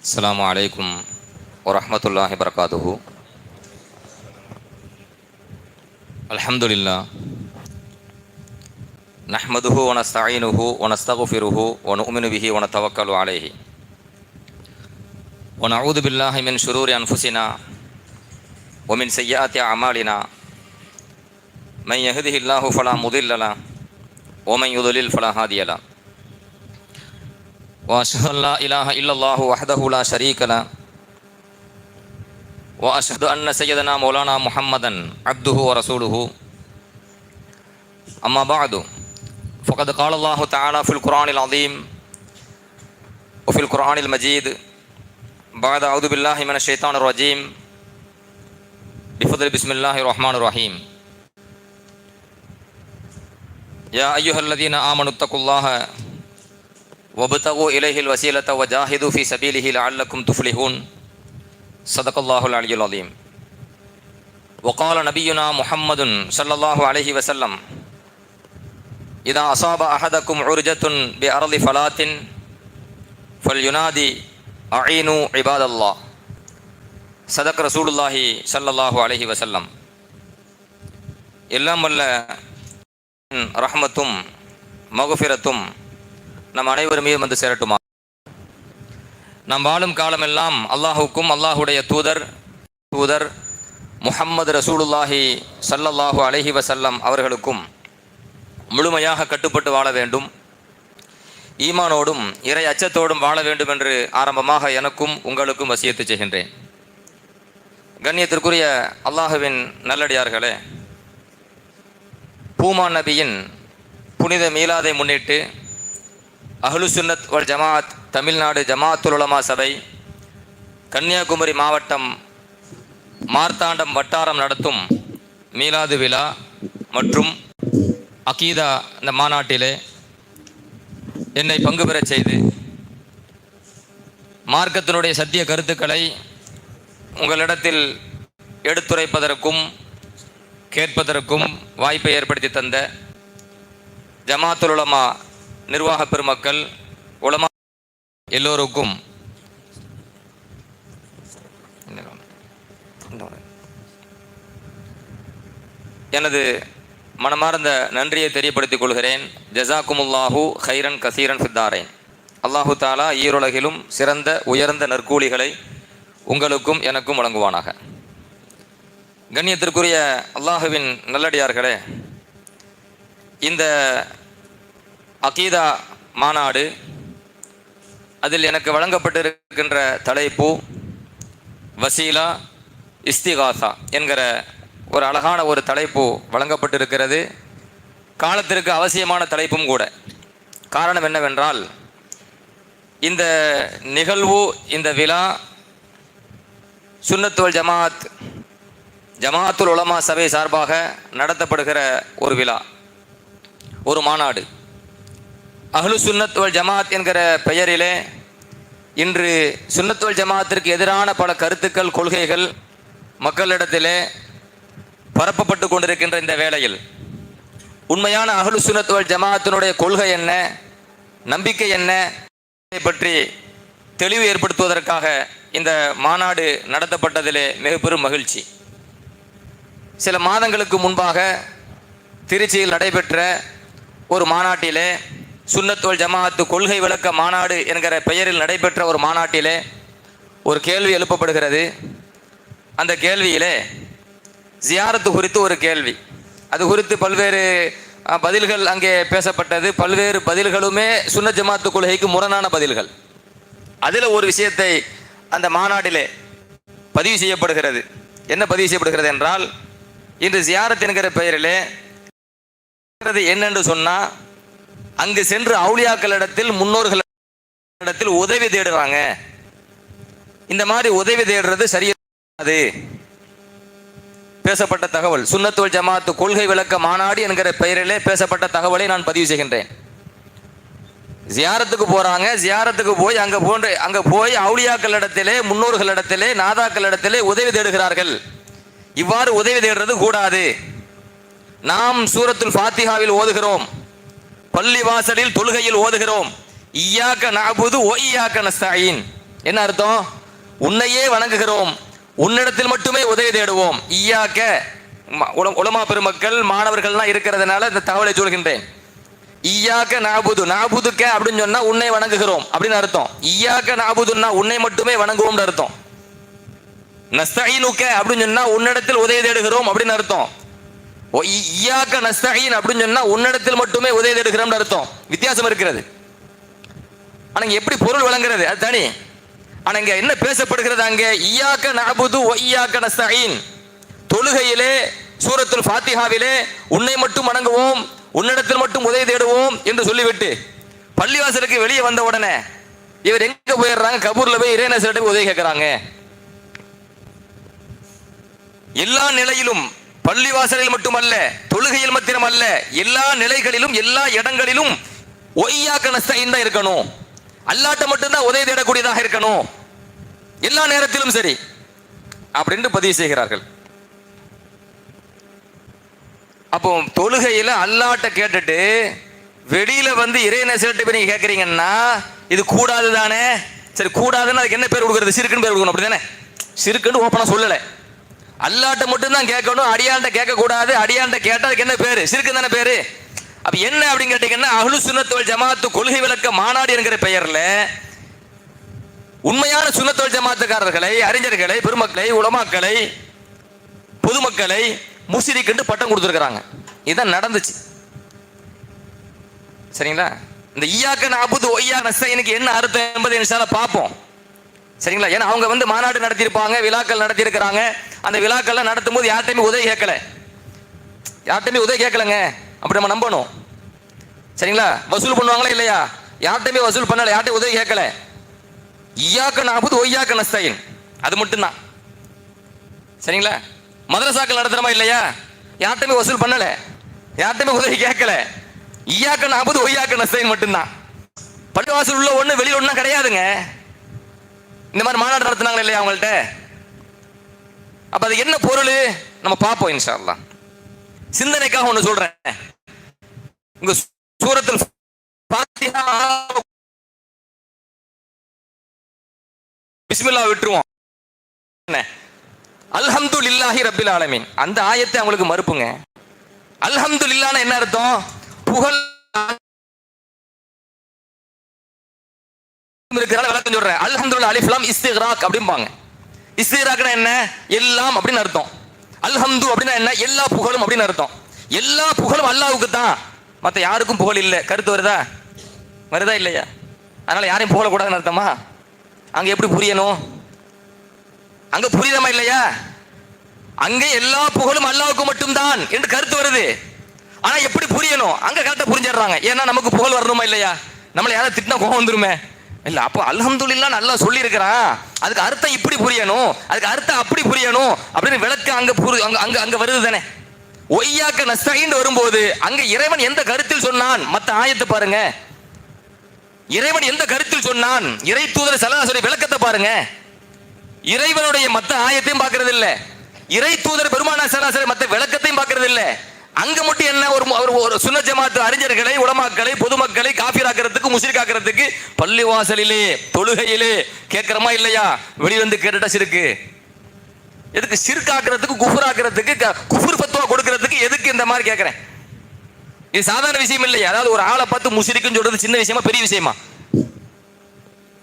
அஸ்ஸலாமு அலைக்கும் வரஹ்மத்துல்லாஹி வபரகாத்துஹு. அல்ஹம்துலில்லாஹ் நஹ்மதுஹு வ நஸ்தஈனுஹு வ நஸ்தக்ஃபிருஹு வ நுஅ்மினு பிஹி வ நதவக்கலு அலைஹி வ நஊது பில்லாஹி மின் ஷுரூரி அன்ஃபுஸினா வ மின் ஸய்யிஆத்தி அமாலினா மன் யஹ்திஹில்லாஹு ஃபலா முதில்ல லஹு வ மன் யுضلل ஃபலா ஹாதிய லஹு وأشهد أن لا إله إلا الله وحده لا شريك له وأشهد أن سيدنا مولانا محمدا عبده ورسوله أما بعد فقد قال الله تعالى في القرآن العظيم وفي القرآن المجيد بعد أعوذ بالله من الشيطان الرجيم بفضل بسم الله الرحمن الرحيم يا أيها الذين آمنوا اتقوا الله وابتغوا إليه الوسيلة وجاهدوا في سبيله لعلكم تفلحون صدق الله العلي العظيم. وقال نبينا محمد صلى الله عليه وسلم إذا أصاب أحدكم عرجة بأرض فلاة فلينادي أعينوا عباد الله صدق رسول الله صلى الله عليه وسلم. எல்லாம் வல்ல ரஹ்மத்தும் மக்ஃபிரத்தும் நம் அனைவர் மீதும் வந்து சேரட்டுமா. நாம் வாழும் காலமெல்லாம் அல்லாஹுக்கும் அல்லாஹுடைய தூதர் முஹம்மது ரசூலுல்லாஹி ஸல்லல்லாஹு அலைஹி வஸல்லம் அவர்களுக்கும் முழுமையாக கட்டுப்பட்டு வாழ வேண்டும், ஈமானோடும் இறை அச்சத்தோடும் வாழ வேண்டும் என்று ஆரம்பமாக எனக்கும் உங்களுக்கும் வசியத்து செய்கின்றேன். கண்ணியத்திற்குரிய அல்லாஹுவின் நல்லடியார்களே, பூமான் நபியின் புனித மீலாதை முன்னிட்டு அஹ்லு சுன்னத் வல் ஜமாத் தமிழ்நாடு ஜமாத்துல் உலமா சபை கன்னியாகுமரி மாவட்டம் மார்த்தாண்டம் வட்டாரம் நடத்தும் மீலாது விழா மற்றும் அகீதா இந்த மாநாட்டிலே என்னை பங்கு பெறச் செய்து மார்க்கத்தினுடைய சத்திய கருத்துக்களை உங்களிடத்தில் எடுத்துரைப்பதற்கும் கேட்பதற்கும் வாய்ப்பை ஏற்படுத்தி தந்த ஜமாத்துல் உலமா நிர்வாக பெருமக்கள், உலமா எல்லோருக்கும் எனது மனமார்ந்த நன்றியை தெரியப்படுத்திக் கொள்கிறேன். ஜஸாக்குமுல்லாஹு ஹைரன் கசீரன் ஃபித்தாரைன். அல்லாஹு தாலா ஈருலகிலும் சிறந்த உயர்ந்த நற்கூலிகளை உங்களுக்கும் எனக்கும் வழங்குவானாக. கண்ணியத்திற்குரிய அல்லாஹுவின் நல்லடியார்களே, இந்த அகீதா மாநாடு, அதில் எனக்கு வழங்கப்பட்டிருக்கின்ற தலைப்பு வசீலா இஸ்திகாசா என்கிற ஒரு அழகான ஒரு தலைப்பு வழங்கப்பட்டிருக்கிறது. காலத்திற்கு அவசியமான தலைப்பும் கூட. காரணம் என்னவென்றால், இந்த நிகழ்வு, இந்த விழா சுன்னத் வல் ஜமாத் ஜமாத்துல் உலமா சபை சார்பாக நடத்தப்படுகிற ஒரு விழா, ஒரு மாநாடு. அஹ்லு சுன்னத் வல் ஜமாத் என்கிற பெயரிலே இன்று சுன்னத் வல் ஜமாத்திற்கு எதிரான பல கருத்துக்கள், கொள்கைகள் மக்களிடத்திலே பரப்பப்பட்டு கொண்டிருக்கின்ற இந்த வேளையில் உண்மையான அஹ்லு சுன்னத் வல் ஜமாத்தினுடைய கொள்கை என்ன, நம்பிக்கை என்ன பற்றி தெளிவு ஏற்படுத்துவதற்காக இந்த மாநாடு நடத்தப்பட்டதிலே மிக பெரும் மகிழ்ச்சி. சில மாதங்களுக்கு முன்பாக திருச்சியில் நடைபெற்ற ஒரு மாநாட்டிலே, சுன்னத் வல் ஜமாத் கொள்கை விளக்க மாநாடு என்கிற பெயரில் நடைபெற்ற ஒரு மாநாட்டிலே ஒரு கேள்வி எழுப்பப்படுகிறது. அந்த கேள்வியிலே ஜியாரத்து குறித்து ஒரு கேள்வி, அது குறித்து பல்வேறு பதில்கள் அங்கே பேசப்பட்டது. பல்வேறு பதில்களுமே சுன்னத் ஜமாத்து கொள்கைக்கு முரணான பதில்கள். அதில் ஒரு விஷயத்தை அந்த மாநாட்டிலே பதிவு செய்யப்படுகிறது. என்ன பதிவு செய்யப்படுகிறது என்றால், இன்று ஜியாரத் என்கிற பெயரிலே என்னென்று சொன்னால், அங்கு சென்று அவுலியாக்களிடத்தில், முன்னோர்களிடத்தில் உதவி தேடுறாங்க. இந்த மாதிரி உதவி தேடுறது சரியாது. பேசப்பட்ட தகவல் சுன்னத் வல் ஜமாத் கொள்கை விளக்க மாநாடு என்கிற பெயரிலே பேசப்பட்ட தகவலை நான் பதிவு செய்கின்றேன். ஜியாரத்துக்கு போறாங்க, ஜியாரத்துக்கு போய் அங்க போய் அவுலியாக்களிடத்திலே, முன்னோர்களிடத்திலே, நாதாக்களிடத்திலே உதவி தேடுகிறார்கள். இவ்வாறு உதவி தேடுறது கூடாது. நாம் சூரத்துல் ஃபாத்திஹாவில் ஓதுகிறோம், பள்ளி வாசலில் தொழுகையில் ஓதுகிறோம், இய்யாக நஅபுது வ இய்யாக நஸ்தஈன். என்ன அர்த்தம்? உன்னையே வணங்குகிறோம், உன்னிடத்தில் மட்டுமே உதவி தேடுவோம். ஈயாக்க, உலமா பெருமக்கள் மாணவர்கள்லாம் இருக்கிறதுனால இந்த தகவலை சொல்கின்றேன். ஈயாக்க நாபுது, நாபுதுக்க அப்படின்னு சொன்னா உன்னை வணங்குகிறோம் அப்படின்னு அர்த்தம். ஈயாக்க நாபுதுன்னா உன்னை மட்டுமே வணங்குவோம்னு அர்த்தம். நஸ்தஈனுக்க அப்படின்னு சொன்னா உன்னிடத்தில் உதவி தேடுகிறோம் அப்படின்னு அர்த்தம். ஈயாக்க நஸ்தஈன் அப்படின்னு சொன்னா உன்னிடத்தில் மட்டுமே உதவி தேடுகிறோம்னு அர்த்தம். வித்தியாசம் இருக்கிறது. ஆனா இங்க எப்படி பொருள் வழங்குறது அது தனி. ஆனா இங்க என்ன பேசப்படுகிறது? அங்கே ஈயாக்க நஅபுது வ ஈயாக்க நஸ்தஈன், தொழுகையிலே சூரத்துல் ஃபாத்திஹாவிலே உன்னை மட்டும் வணங்குவோம், உன்னிடத்தில் மட்டும் உதவி தேடுவோம் என்று சொல்லிவிட்டு பள்ளிவாசலுக்கு வெளியே வந்த உடனே இவர் எங்க போயிடுறாங்க? கபூர்ல போய் இறைநேசர்கிட்ட உதவி கேட்கிறாங்க. எல்லா நிலையிலும், பள்ளிவாசலில் மட்டுமல்ல, தொழுகையில் மாத்திரமல்ல, எல்லா நிலைகளிலும் எல்லா இடங்களிலும் ஒய்யாக்க நஸ்தஈன் தான் இருக்கணும். அல்லாட்ட மட்டும்தான் உதவி தேடக்கூடியதாக இருக்கணும், எல்லா நேரத்திலும் சரி அப்படின்னு பதிவு செய்கிறார்கள். அப்போ தொழுகையில அல்லாட்ட கேட்டுட்டு வெளியில வந்து இறைநேசர்கிட்ட போய் நீங்க கேட்கறீங்கன்னா இது கூடாது தானே? சரி, கூடாதுன்னு அதுக்கு என்ன பேர் கொடுக்கறது? சிறுக்குன்னு பேர் கொடுக்கணும், அப்படிதானே? சிறுக்குன்னு ஓப்பனா சொல்லலை. அல்லாட்ட மட்டும் தான் கேட்கணும், அடியாண்ட கேட்க கூடாது. அடியாண்ட கேட்டா அதுக்கு என்ன பேரு? சிறுக்கு தானே பேரு. அப்ப என்ன அப்படின்னு கேட்டீங்கன்னா, அஹ்லு சுன்னத் வல் ஜமாஅத் கொள்கை விளக்க மாநாடு என்கிற பெயர்ல உண்மையான சுன்னத் வல் ஜமாஅத்துக்காரர்களை, அறிஞர்களை, பெருமக்களை, உலமாக்களை, பொதுமக்களை முஸ்ரிக்குன்னு பட்டம் கொடுத்துருக்காங்க. இதுதான் நடந்துச்சு. சரிங்களா? இந்த ஈயாக்க நஅபுது வ ஈயாக்க நஸ்தஈனுக்கு என்ன அர்த்தம் என்பதை இன்ஷா அல்லாஹ் பார்ப்போம். சரிங்களா? ஏன்னா அவங்க வந்து மாநாடு நடத்தியிருப்பாங்க, விழாக்கள் நடத்தி இருக்கிறாங்க. அந்த விழாக்கள்லாம் நடத்தும் போது யார்கிட்டையுமே உதவி கேட்கல, யார்கிட்டையுமே உதவி கேட்கலங்க. அப்படி நம்ம நம்பணும். சரிங்களா? வசூல் பண்ணுவாங்களா இல்லையா? யார்கிட்டையுமே வசூல் பண்ணல, யார்கிட்டையும் உதவி கேட்கல. ஈயாக்க நஅபுது வ ஈயாக்க நஸ்தஈன், அது மட்டும்தான். சரிங்களா? மதரசாக்கள் நடத்துறமா இல்லையா? யார்கிட்டையுமே வசூல் பண்ணல, யார்கிட்டையுமே உதவி கேட்கல. ஈயாக்க நஅபுது வ ஈயாக்க நஸ்தஈன் மட்டும்தான். பள்ளிவாசல் உள்ள ஒண்ணு வெளியில ஒண்ணு கிடையாதுங்க. இந்த மாதிரி மாநாடு நடத்தினாங்க இல்லையா அவங்கள்ட்ட? அப்ப அது என்ன பொருள் நம்ம பார்ப்போம் இன்ஷா அல்லாஹ். சிந்தனைக்காக ஒண்ணு சொல்றேன். உங்க சூரத்துல் ஃபாத்திஹா பிஸ்மில்லாஹ் விட்டுருவோம். அல்ஹம்துலில்லாஹி ரப்பில் ஆலமீன், அந்த ஆயத்தை அவங்களுக்கு மறுப்புங்க. அல்ஹம்துலில்லாஹ்னா என்ன அர்த்தம்? புகழ் இருக்கிறால விளக்கம் சொல்றேன். அல்ஹம்துலில்லாஹ் அலிஃப் லாம் இஸ்திக்ராக் அப்படிம்பாங்க. இஸ்திக்ராக்னா என்ன? எல்லாம் அப்படின்னு அர்த்தம். அல்ஹம்து அப்படின்னா என்ன? எல்லா புகழும் அப்படின்னு அர்த்தம். எல்லா புகழும் அல்லாஹ்வுக்கு தான், மற்ற யாருக்கும் புகழ் இல்லை. கருத்து வருதா? வருதா இல்லையா? அதனால யாரையும் புகழக்கூடாதுன்னு அர்த்தமா? அங்க எப்படி புரியணும்? அங்க புரியுதமா இல்லையா? அங்கே எல்லா புகழும் அல்லாஹ்வுக்கு மட்டும்தான் என்று கருத்து வருது. ஆனா எப்படி புரியணும்? அங்க கரெக்டா புரிஞ்சிடுறாங்க. ஏன்னா நமக்கு புகழ் வரணுமா இல்லையா? நம்மளை யாராவது திட்டினா கோவம் வந்துருமே இல்ல. அப்போ அல்ஹம்துலில்லாஹ் நல்லா சொல்லி இருக்கிறான், அதுக்கு அர்த்தம் இப்படி புரியணும், அதுக்கு அர்த்தம் அப்படி புரியணும் அப்படின்னு விளக்க அங்க வருது தானே. ஒய்யாக்க நஸ்தஈன் வரும்போது அங்க இறைவன் எந்த கருத்தில் சொன்னான்? மத்த ஆயத்தை பாருங்க. இறைவன் எந்த கருத்தில் சொன்னான்? இறை தூதர் ஸல்லல்லாஹு அலைஹி வஸல்லம் விளக்கத்தை பாருங்க. இறைவனுடைய மத்த ஆயத்தையும் பார்க்கறது இல்ல, இறை தூதர் பெருமானார் ஸல்லல்லாஹு அலைஹி வஸல்லம் மத்த விளக்கத்தையும் பார்க்கறது இல்ல. அங்க மட்டும் என்ன? ஒரு சுன்னத் ஜமாஅத் அறிஞர்களை, உலமாக்களை, பொதுமக்களை காஃபிராக்கிறதுக்கு, முஸ்ரிக்காக்கிறதுக்கு பள்ளிவாசலிலே தொழுகையிலே கேட்கிறமா இல்லையா? வெளியிருந்து கேட்டுட்டா சிறுக்கு. எதுக்கு சிறுக்காக்கிறதுக்கு, குஃபுராக்கிறதுக்கு, குஃபுர் ஃபத்வா கொடுக்கிறதுக்கு எதுக்கு இந்த மாதிரி கேட்கிறேன்? இது சாதாரண விஷயம் இல்லையா? அதாவது ஒரு ஆளை பார்த்து முஸ்ரிக்குன்னு சொல்றது சின்ன விஷயமா பெரிய விஷயமா?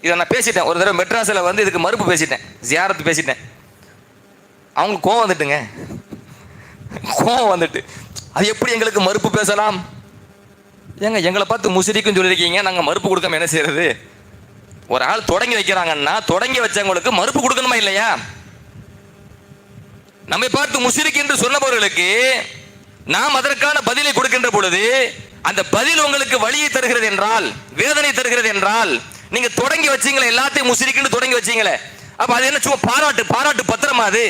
இதை நான் பேசிட்டேன் ஒரு தடவை மெட்ராஸில் வந்து இதுக்கு மறுப்பு பேசிட்டேன், ஜியாரத்து பேசிட்டேன். அவங்க கோவம் வந்துட்டுங்க, கோவம் வந்துட்டு அது எப்படி எங்களுக்கு மறுப்பு பேசலாம்? ஏங்க எங்களை பார்த்து முஸ்ரிக்குன்னு சொல்லியிருக்கீங்க, நாங்கள் மறுப்பு கொடுக்காம என்ன செய்யறது? ஒரு ஆள் தொடங்கி வைக்கிறாங்கன்னா தொடங்கி வச்சவங்களுக்கு மறுப்பு கொடுக்கணுமா இல்லையா? நம்மை பார்த்து முஸ்ரிக் என்று சொன்னவர்களுக்கு நாம் அதற்கான பதிலை கொடுக்கின்ற பொழுது அந்த பதில் உங்களுக்கு வலியை தருகிறது என்றால், வேதனை தருகிறது என்றால், நீங்க தொடங்கி வச்சீங்களே எல்லாத்தையும் முஸ்ரிக்குன்னு தொடங்கி வச்சீங்களே, அப்ப அது என்ன சும்மா பாராட்டு பத்திரமா? அது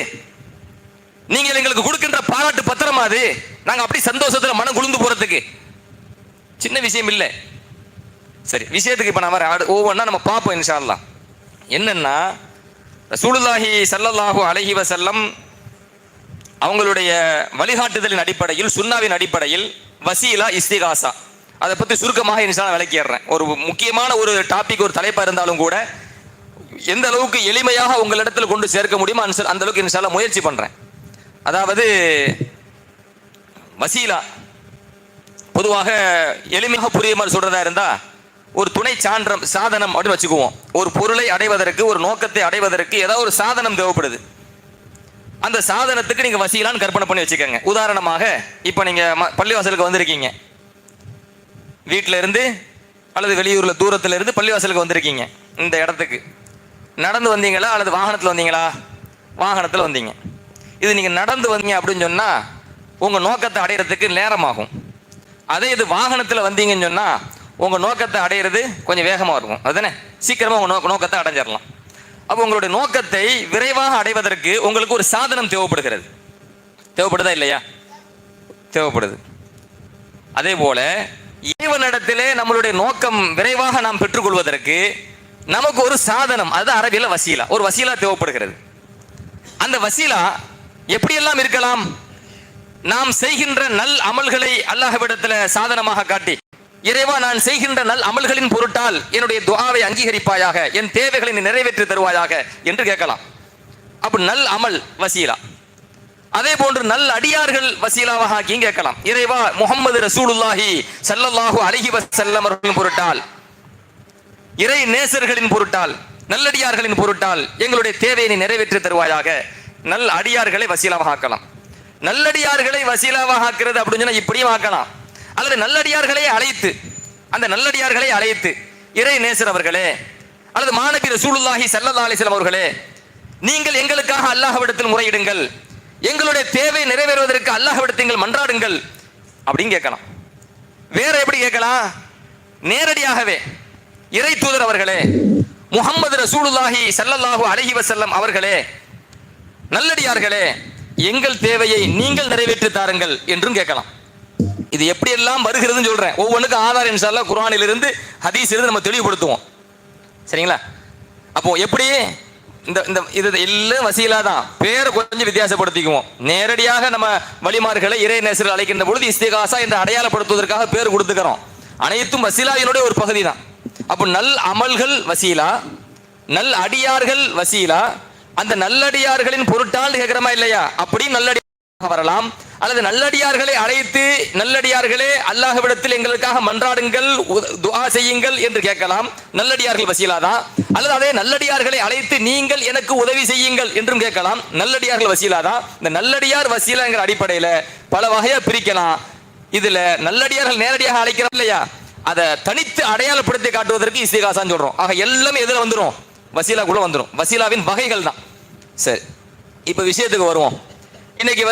நீங்கள் எங்களுக்கு கொடுக்கின்ற பாராட்டு பத்திரமா? அது நாங்க அப்படி சந்தோஷத்துல மனம் குளிர்ந்து போறதுக்கு சின்ன விஷயம் இல்லை. சரி, விஷயத்துக்கு இப்ப நான் வர ஒவ்வொன்றா நம்ம பார்ப்போம் இன்ஷா அல்லாஹ். என்னன்னா ரசூலுல்லாஹி ஸல்லல்லாஹு அலைஹி வஸல்லம் அவங்களுடைய வழிகாட்டுதலின் அடிப்படையில், சுன்னாவின் அடிப்படையில் வசீலா இஸ்திகாசா அதை பற்றி சுருக்கமாக இன்ஷா அல்லாஹ் விளக்கிடுறேன். ஒரு முக்கியமான ஒரு டாபிக், ஒரு தலைப்பாக இருந்தாலும் கூட எந்த அளவுக்கு எளிமையாக உங்களிடத்தில் கொண்டு சேர்க்க முடியுமோ அந்த அளவுக்கு இன்ஷா அல்லாஹ் முயற்சி பண்றேன். அதாவது வசீலா பொதுவாக எளிமையாக புரிய மாதிரி சொல்றதா இருந்தா ஒரு துணை சாதனம் அப்படின்னு வச்சுக்குவோம். ஒரு பொருளை அடைவதற்கு, ஒரு நோக்கத்தை அடைவதற்கு ஏதாவது ஒரு சாதனம் தேவைப்படுது. அந்த சாதனத்துக்கு நீங்க வசீலான்னு கற்பனை பண்ணி வச்சுக்கோங்க. உதாரணமாக இப்ப நீங்க பள்ளிவாசலுக்கு வந்திருக்கீங்க, வீட்டில இருந்து அல்லது வெளியூர்ல தூரத்துல இருந்து பள்ளிவாசலுக்கு வந்திருக்கீங்க. இந்த இடத்துக்கு நடந்து வந்தீங்களா அல்லது வாகனத்தில் வந்தீங்களா? வாகனத்தில் வந்தீங்க. இது நீங்க நடந்து வந்தீங்க அப்படின்னு சொன்னா உங்க நோக்கத்தை அடையிறதுக்கு நேரமாகும். அதே இது வாகனத்தில் வந்தீங்கன்னு சொன்னா உங்க நோக்கத்தை அடையிறது கொஞ்சம் வேகமாக இருக்கும். அதுதானே, சீக்கிரமா உங்க நோக்கத்தை அடைஞ்சிடலாம். அப்போ உங்களுடைய நோக்கத்தை விரைவாக அடைவதற்கு உங்களுக்கு ஒரு சாதனம் தேவைப்படுகிறது. தேவைப்படுதா இல்லையா? தேவைப்படுது. அதே போல இறைவனிடத்திலே நம்மளுடைய நோக்கம் விரைவாக நாம் பெற்றுக்கொள்வதற்கு நமக்கு ஒரு சாதனம், அது அரபியில வசீலா, ஒரு வசீலா தேவைப்படுகிறது. அந்த வசீலா எப்படியெல்லாம் இருக்கலாம்? நாம் செய்கின்ற நல் அமல்களை அல்லாஹ்விடத்தில் சாதனமாக காட்டி, இறைவா நான் செய்கின்ற நல் அமல்களின் பொருட்டால் என்னுடைய துஆவை அங்கீகரிப்பாயாக, என் தேவைகளை நிறைவேற்றி தருவாயாக என்று கேட்கலாம். அப்ப நல் அமல் வசீலா. அதே போன்று நல் அடியார்கள் வசீலாவாக ஆக்கியும் கேட்கலாம். இறைவா முஹம்மது ரசூலுல்லாஹி ஸல்லல்லாஹு அலைஹி வஸல்லம் அவர்களின் பொருட்டால், இறை நேசர்களின் பொருட்டால், நல்லடியார்களின் பொருட்டால் எங்களுடைய தேவையை நிறைவேற்றி தருவாயாக. நல் அடியார்களை வசீலாவாக ஆக்கலாம். நல்லடியார்களை வசீலாவாக ஆக்குறது அப்படின்னு சொன்னா இப்படியும் ஆக்கலாம். அல்லது நல்லடியார்களை அழைத்து, அந்த நல்லடியார்களை அழைத்து, இறை நேசர் அவர்களே அல்லது மாநபி ரசூலுல்லாஹி ஸல்லல்லாஹு அலைஹி வஸல்லம் அவர்களே, நீங்கள் எங்களுக்காக அல்லாஹ்விடத்தில் முறையிடுங்கள், எங்களுடைய தேவை நிறைவேறுவதற்கு அல்லாஹ்விடத்தில் மன்றாடுங்கள் அப்படின்னு கேட்கலாம். வேற எப்படி கேட்கலாம்? நேரடியாகவே இறை தூதர் அவர்களே, முஹம்மது ரசூலுல்லாஹி ஸல்லல்லாஹு அலைஹி வஸல்லம் அவர்களே, நல்லடியார்களே, எங்கள் தேவையை நீங்கள் நிறைவேற்றி தாருங்கள் என்றும் கேட்கலாம். இது எப்படி எல்லாம் வருகிறதுன்னு சொல்றேன். ஒவ்வொன்றுக்கும் ஆதாரம் இன்ஷா அல்லாஹ் குர்ஆனிலிருந்து ஹதீஸிலிருந்து நம்ம தெளிவுபடுத்துவோம். சரிங்களா? அப்போ எப்படி இந்த இது எல்லாம் வசீலா தான், பேரை கொஞ்சம் வித்தியாசப்படுத்திக்குவோம். நேரடியாக நம்ம வழிமார்களை இறை நேசர்கள் அழைக்கின்ற பொழுது இஸ்திகாசா என்று அடையாளப்படுத்துவதற்காக பேர் கொடுத்துக்கிறோம். அனைத்தும் வசீலாவினுடைய ஒரு பகுதி தான். அப்போ நல் அமல்கள் வசீலா, நல் அடியார்கள் வசீலா. அந்த நல்லடியார்களின் பொருட்டால் கேட்கிறமா இல்லையா? அப்படி நல்லடியாக வரலாம். அல்லது நல்லடியார்களை அழைத்து, நல்லடியார்களே அல்லாஹ்விடத்தில் எங்களுக்காக மன்றாடுங்கள், துஆ செய்யுங்கள் என்று கேட்கலாம். நல்லடியார்கள் வசீலா தான். அல்லது அதே நல்லடியார்களை அழைத்து நீங்கள் எனக்கு உதவி செய்யுங்கள் என்றும் கேட்கலாம். நல்லடியார்கள் வசீலா தான். இந்த நல்லடியார் வசீலாங்கிற அடிப்படையில் பல வகையா பிரிக்கலாம். இதுல நல்லடியார்கள் நேரடியாக அழைக்கிறோம் இல்லையா, அதை தனித்து அடையாளப்படுத்தி காட்டுவதற்கு இஸ்திகாசான்னு சொல்றோம். ஆக எல்லாமே எதுல வந்துடும்? வசீலா கூட வந்துடும். வசீலாவின் வகைகள் தான். சரி, இப்ப விஷயத்துக்கு வருவோம். இன்னைக்கு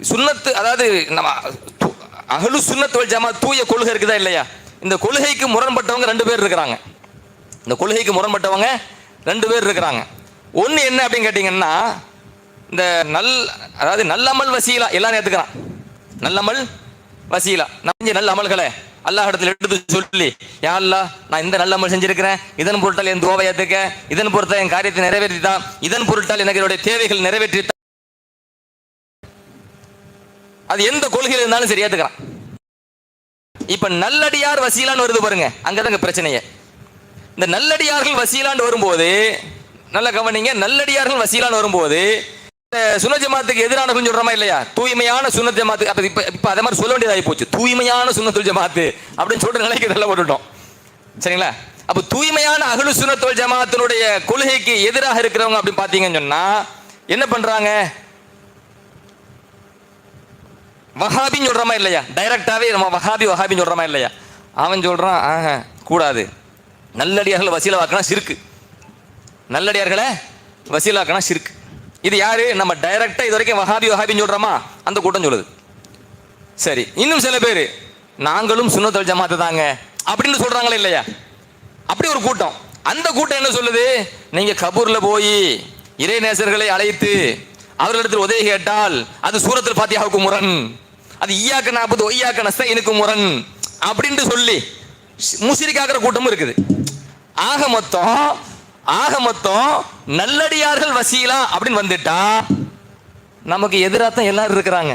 சுன்னத்து, அதாவது நம்ம அஹ்லு சுன்னத் வல் ஜமாத் தூய கொள்கை இருக்குதா இல்லையா? இந்த கொள்கைக்கு முரண்பட்டவங்க 2 பேர் இருக்கிறாங்க. இந்த கொள்கைக்கு முரண்பட்டவங்க 2 பேர் இருக்கிறாங்க. ஒன்னு என்ன அப்படின்னு கேட்டீங்கன்னா, இந்த அதாவது நல்லமல் வசீலா எல்லாரும் ஏத்துக்கிறான். நல்லமல் வசீலா, நம்ம நல்ல அமல்களை அல்லாஹ் இடத்துல எடுத்து சொல்லி, யா அல்லாஹ் நான் இந்த நல்ல அமல் செஞ்சிருக்கிறேன், இதன் பொருட்டால் என் துஆவை ஏத்துக்க, இதன் பொருட்டால் என் காரியத்தை நிறைவேற்றித்தா, இதன் பொருட்டால் எனக்கு என்னுடைய தேவைகள் நிறைவேற்றித்தா, அது எந்த கொள்கையில் இருந்தாலும் சரி ஏத்துக்கிறான். இப்ப நல்லடியார் வசீலான்னு வருது பாருங்க, அங்கதாங்க பிரச்சனையே. இந்த நல்லடியார்கள் வசீலான்னு வரும்போது நல்ல கவனிங்க, நல்லடியார்கள் வசீலான்னு வரும்போது சுன்னத் ஜமாத்துக்கு எதிரான கொஞ்சம் சொல்றோமா இல்லையா? தூய்மையான சுன்னத் ஜமாத்து. இப்ப அதே மாதிரி சொல்ல வேண்டியதாகி போச்சு. தூய்மையான சுன்னத்துல் ஜமாத்து அப்படின்னு சொல்லிட்டு நிலைக்கு நல்லா போட்டுட்டோம். சரிங்களா? அப்ப தூய்மையான அஹ்லு சுன்னத் வல் ஜமாத்தினுடைய கொள்கைக்கு எதிராக இருக்கிறவங்க அப்படின்னு பாத்தீங்கன்னு சொன்னா என்ன பண்றாங்க? வஹாபின்னு சொல்றோமா இல்லையா? டைரக்டாவே நம்ம வஹாபின்னு சொல்றோமா இல்லையா? அவன் சொல்றான் கூடாது, நல்லடியார்களை வசீலாவாக்கனா ஷிர்க், நல்லடியார்களை வசீலாக்கனா ஷிர்க். இது யாரு? நம்ம டைரக்டா இது வரைக்கும் வஹாபின்னு சொல்றோமா, அந்த கூட்டம் சொல்லுது. சரி, இன்னும் சில பேர் நாங்களும் சுன்னத் வல் ஜமாத் தாங்க அப்படின்னு சொல்றாங்களே இல்லையா? அப்படி ஒரு கூட்டம். அந்த கூட்டம் என்ன சொல்லுது? நீங்க கபூர்ல போய் இறை நேசர்களை அழைத்து அவர்களிடத்தில் உதவி கேட்டால் அது சூரத்துல் ஃபாத்திஹாவுக்கு முரண், அது ஈயாக்க நஅபுது வ ஈயாக்க நஸ்தஈனுக்கு முரண் அப்படின்னு சொல்லி முஸ்ரிக்காகிற கூட்டமும் இருக்குது. ஆக மொத்தம் நல்லடியார்கள் வசீலா அப்படின்னு வந்துட்டா நமக்கு எதிராத்தான் எல்லாரும் இருக்கிறாங்க.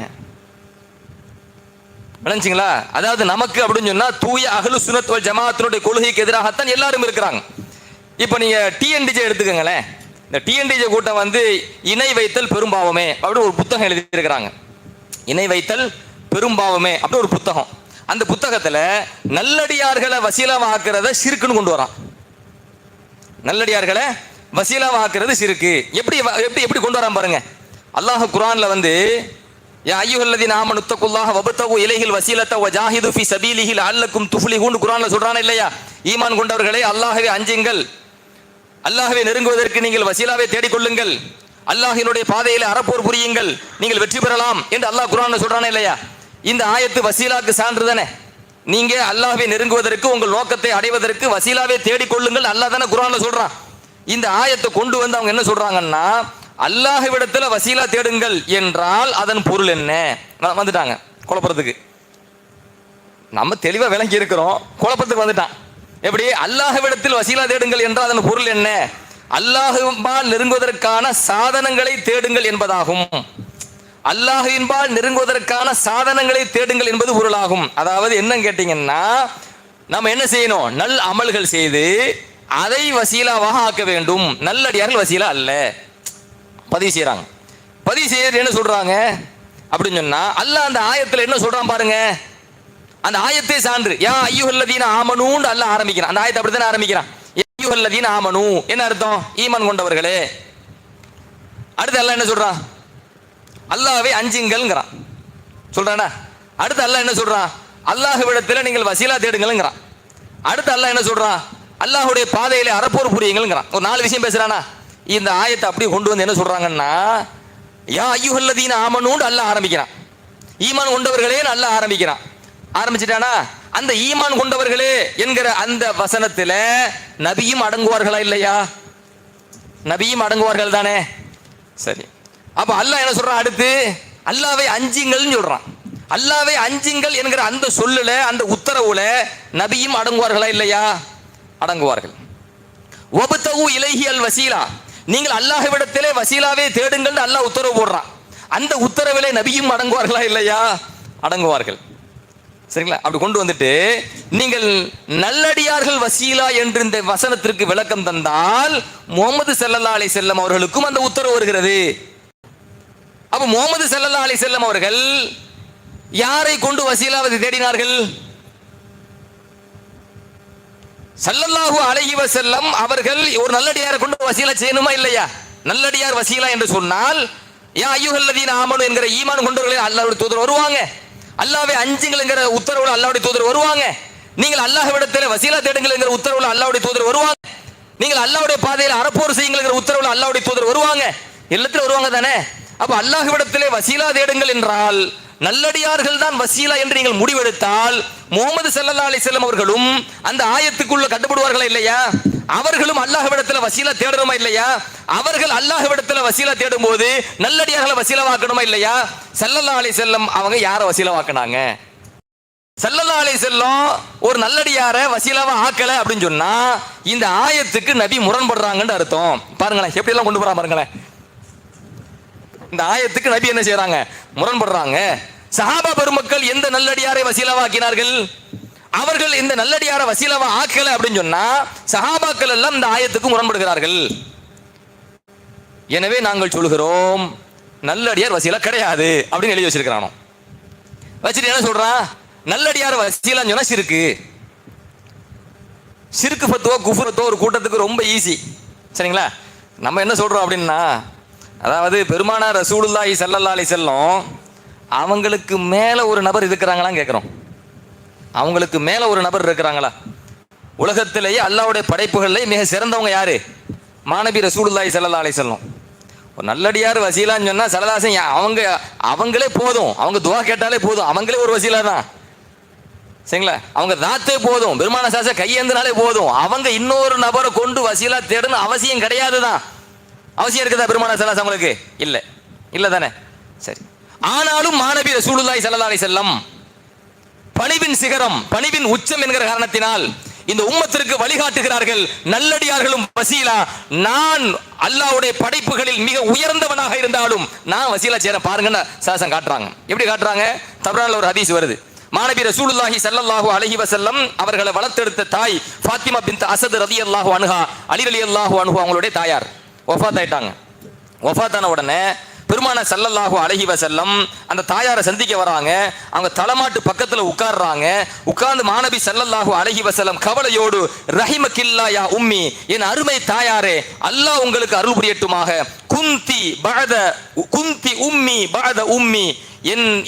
விளங்குச்சுங்களா? அதாவது நமக்கு அப்படின்னு சொன்னா தூய அஹ்லு சுன்னத் வல் ஜமாத்தினுடைய கொள்கைக்கு எதிராகத்தான் எல்லாரும் இருக்கிறாங்க. இப்போ நீங்க டிஎன்டிஜே எடுத்துக்கங்களேன். இந்த டிஎன்டிஜே கூட்டம் வந்து இணை வைத்தல் பெரும்பாவமே அப்படின்னு ஒரு புத்தகம் எழுதியிருக்கிறாங்க. இணை வைத்தல் பெரும்பாவமே அப்படின்னு ஒரு புத்தகம். அந்த புத்தகத்துல நல்லடியார்களை வசீலாவாக்குறத சிறுக்குன்னு கொண்டு வரான். நல்லடியார்களை வசீலாவாக்குறது சிறுக்கு. எப்படி எப்படி எப்படி கொண்டு வரான் பாருங்க. அல்லாஹ் குர்ஆன்ல வந்து யா அய்யுஹல்லதீன ஆமனு தக்குல்லாஹ வப்தகு இலைஹில் வஸீலத வஜாஹிது ஃபீ சபீலிஹி லஅல்லக்கும் துஃப்லிஹூன் குர்ஆன்ல சொல்றானே இல்லையா? ஈமான் கொண்டவர்களே அல்லாஹ்வை அஞ்சுங்கள், அல்லாஹ்வை நெருங்குவதற்கு நீங்கள் வசீலாவை தேடிக்கொள்ளுங்கள், அல்லாஹ்வினுடைய பாதையிலே அறப்போர் புரியுங்கள், நீங்கள் வெற்றி பெறலாம் என்று அல்லாஹ் குர்ஆன்ல சொல்றானே இல்லையா? இந்த ஆயத்து வசீலாக்கு சான்று தானே. நீங்க அல்லாஹ்வை நெருங்குவதற்கு உங்கள் நோக்கத்தை அடைவதற்கு வசீலாவை தேடிக்கொள்ளுங்கள் அல்லாஹ் தானே குர்ஆன்ல சொல்றான். இந்த ஆயத்தை கொண்டு வந்து அவங்க என்ன சொல்றாங்கன்னா, அல்லாஹ்விடத்துல வசீலா தேடுங்கள் என்றால் அதன் பொருள் என்ன வந்துட்டாங்க குழப்பறதுக்கு. நம்ம தெளிவா விளங்கி இருக்கிறோம், குழப்பத்துக்கு வந்துட்டான். எப்படி அல்லாஹ்விடத்தில் வசீலா தேடுங்கள் என்றால் அதன் பொருள் என்ன? அல்லாஹ்வின்பால் நெருங்குவதற்கான சாதனங்களை தேடுங்கள் என்பதாகும். அல்லாஹ்வின்பால் நெருங்குவதற்கான சாதனங்களை தேடுங்கள் என்பது பொருளாகும். அதாவது என்ன கேட்டீங்கன்னா, நம்ம என்ன செய்யணும்? நல் அமல்கள் செய்து அதை வசீலாவாக ஆக்க வேண்டும். நல்லடியார்கள் வசீலா அல்ல. பதிவு செய்யறாங்க. பதிவு செய்யறது என்ன சொல்றாங்க அப்படின்னு சொன்னா, அல்லாஹ் அந்த ஆயத்துல என்ன சொல்றான் பாருங்க. அந்த ஆயத்தே சான்று. யா அய்யுஹல்லதீன ஆமனூன்னு அல்லாஹ் ஆரம்பிக்கிறான். அந்த ஆயத்தை அப்படித்தானே ஆரம்பிக்கிறான். யா அய்யுஹல்லதீன ஆமனூ என்ன அர்த்தம்? ஈமான் கொண்டவர்களே. அடுத்து அல்லாஹ் என்ன சொல்றான்? அல்லாஹ்வை அஞ்சுங்கள்ங்கிறான். சொல்றானா? அடுத்து அல்லாஹ் என்ன சொல்றான்? அல்லாஹ்விடத்தில் நீங்கள் வசீலா தேடுங்கள்ங்கிறான். அடுத்து அல்லாஹ் என்ன சொல்றான்? அல்லாஹ்வுடைய பாதையிலே அறப்போர் புரியுங்கள்ங்கிறான். ஒரு 4 விஷயம் பேசுறானா? இந்த ஆயத்தை அப்படியே கொண்டு வந்து என்ன சொல்றாங்கன்னா, யா அய்யுஹல்லதீன ஆமனூன்னு அல்லாஹ் ஆரம்பிக்கிறான். ஈமான் கொண்டவர்களே அல்லாஹ் ஆரம்பிக்கிறான். ஆரம்பிச்சிட்டானா? அந்த ஈமான் கொண்டவர்களே என்கிற அந்த வசனத்துல நபியும் அடங்குவார்களா இல்லையா? நபியும் அடங்குவார்கள் தானே. சரி, அப்ப அல்லாஹ் என்ன சொல்றான்? அடுத்து அல்லாஹ்வை அஞ்சுங்கள்னு சொல்றான். அல்லாஹ்வை அஞ்சுங்கள் என்கிற அந்த சொல்லுல, அந்த உத்தரவுல நபியும் அடங்குவார்களா இல்லையா? அடங்குவார்கள். வப்தகு இலைஹி அல் வசீலா, நீங்கள் அல்லாஹ்விடத்திலே வசீலாவே தேடுங்கள் அல்லாஹ் உத்தரவு போடுறான். அந்த உத்தரவிலே நபியும் அடங்குவார்களா இல்லையா? அடங்குவார்கள். சரிங்களா? அப்படி கொண்டு வந்துட்டு நீங்கள் நல்லடியார்கள் வசீலா என்று இந்த வசனத்திற்கு விளக்கம் தந்தால் முஹம்மது ஸல்லல்லாஹு அலைஹி வஸல்லம் அவர்களுக்கும் அந்த உத்தரவு வருகிறது. அப்ப முஹம்மது ஸல்லல்லாஹு அலைஹி வஸல்லம் அவர்கள் யாரை கொண்டு வசீலாவை தேடினார்கள்? ஸல்லல்லாஹு அலைஹி வஸல்லம் அவர்கள் ஒரு நல்லடியாரை கொண்டு வசீலா செய்யணுமா இல்லையா? நல்லடியார் வசீலா என்று சொன்னால் யா அய்யுஹல்லதீன ஆமனு என்கிற ஈமான் கொண்டவர்களே அல்லாஹ்வுடைய தூதர் வருவாங்க. அல்லாஹ்வை அஞ்சுங்கள் என்கிற உத்தரவுல அல்லாஹ்வுடைய தூதர் வருவாங்க. நீங்கள் அல்லாஹ்விடத்தில் வசீலா தேடுங்கள் என்கிற உத்தரவுல அல்லாஹ்வுடைய தூதர் வருவாங்க. நீங்கள் அல்லாஹ்வுடைய பாதையில் அறப்போர் செய்யுங்கள் என்கிற உத்தரவுல அல்லாஹ்வுடைய தூதர் வருவாங்க. எல்லாத்திலும் வருவாங்க தானே. அப்ப அல்லாஹ்விடத்திலே வசீலா தேடுங்கள் என்றால் நல்லடியார்கள் தான் வசீலா என்று நீங்கள் முடிவெடுத்தால் முஹம்மது ஸல்லல்லாஹு அலைஹி வஸல்லம் அவர்களும் அந்த ஆயத்துக்குள்ள கட்டுப்படுவார்களா இல்லையா? அவர்களும் அல்லாஹ்விடத்தில் வசீலா தேடணுமா இல்லையா? அவர்கள் அல்லாஹ்விடத்தில் வசீலா தேடும் போது நல்லடியார்களை வசீலாவாக்கணுமா இல்லையா? ஸல்லல்லாஹு அலைஹி வஸல்லம் அவங்க யாரை வசீலாவாக்குனாங்க? ஸல்லல்லாஹு அலைஹி வஸல்லம் ஒரு நல்லடியாரை வசீலாவா ஆக்கல அப்படின்னு சொன்னா இந்த ஆயத்துக்கு நபி முரண்படுறாங்கன்னு அர்த்தம். பாருங்களேன் எப்படி எல்லாம் கொண்டு போறாங்க பாருங்களேன். இந்த ஆயத்துக்கு நபி என்ன செய்யறாங்க? முரண்படுறாங்க. சஹாபா பெருமக்கள் எந்த நல்லடியாரை வசீலாவாக்கினார்கள்? அவர்கள் இந்த நல்லடியாரை வசீலாவா ஆக்கல அப்படின்னு சொன்னா சஹாபாக்கள் எல்லாம் இந்த ஆயத்துக்கு முரண்படுகிறார்கள். எனவே நாங்கள் சொல்கிறோம் நல்லடியார் வசீலா கிடையாது அப்படின்னு எழுதி வச்சிருக்கிறானோ. வச்சுட்டு என்ன சொல்றான்? நல்லடியார் வசீலான்னு சொன்னா சிறுக்கு. சிறுக்கு ஃபத்வா குஃப்ர் ஃபத்வா ஒரு கூட்டத்துக்கு ரொம்ப ஈஸி. சரிங்களா? நம்ம என்ன சொல்றோம் அப்படின்னா, அதாவது பெருமானார் ரசூலுல்லாஹி ஸல்லல்லாஹு அலைஹி வஸல்லம் அவங்களுக்கு மேல ஒரு நபர் இருக்கிறாங்களான்னு கேட்குறோம். அவங்களுக்கு மேல ஒரு நபர் இருக்கிறாங்களா? உலகத்திலேயே அல்லாஹ்வுடைய படைப்புகளிலே மிக சிறந்தவங்க யாரு? மாநபி ரசூலுல்லாஹி ஸல்லல்லாஹு அலைஹி வஸல்லம். ஒரு நல்லடியார் வசீலான்னு சொன்னா சலதாசன் அவங்களே போதும். அவங்க துவா கேட்டாலே போதும். அவங்களே ஒரு வசீலா தான். சரிங்களா? அவங்க தாத்தே போதும். பெருமான சாச கையேந்தினாலே போதும். அவங்க இன்னொரு நபரை கொண்டு வசீலா தேடணும் அவசியம் கிடையாது தான். அவசியம் இருக்குதா பெருமான சலாஸ் அவங்களுக்கு? இல்ல இல்ல தானே. சரி, ஆனாலும் மாநபி ரசூலுல்லாஹி ஸல்லல்லாஹு அலைஹி வஸல்லம் பணிவின் சிகரம், பணிவின் உச்சம் என்கிற காரணத்தினால் இந்த உம்மத்திற்கு வழிகாட்டுகிறார்கள். நல்லடியார்களும் வசீலா, நான் அல்லாஹ்வுடைய படைப்புகளில் மிக உயர்ந்தவனாக இருந்தாலும் நான் வசீலா செய்றேன் பாருங்கன்னு சாசம் காட்டுறாங்க. எப்படி காட்டுறாங்க? தப்ரான்ல ஒரு ஹதீஸ் வருது. மாநபி ரசூலுல்லாஹி ஸல்லல்லாஹு அலைஹி வஸல்லம் அவர்களை வளர்த்தெடுத்த தாய் ஃபாத்திமா பின்த் அஸத் ரலியல்லாஹு அன்ஹா, அலி ரலியல்லாஹு அன்ஹு அவங்களுடைய தாயார் வஃபாத் ஆயிட்டாங்க. வஃபாத்தான உடனே பெருமானார் ஸல்லல்லாஹு அலைஹி வஸல்லம் அந்த தாயாரை சந்திக்க வராங்க. அவங்க தலைமாட்டு பக்கத்துல உட்கார்றாங்க. உட்கார்ந்து மாநபி ஸல்லல்லாஹு அலைஹி வஸல்லம் கவலையோடு, ரஹிமகில்லா யா உம்மி, என் அருமை தாயாரே, அல்லாஹ் உங்களுக்கு அருள் புரியட்டுமாக. குந்தி உம்மி பஅத உம்மி,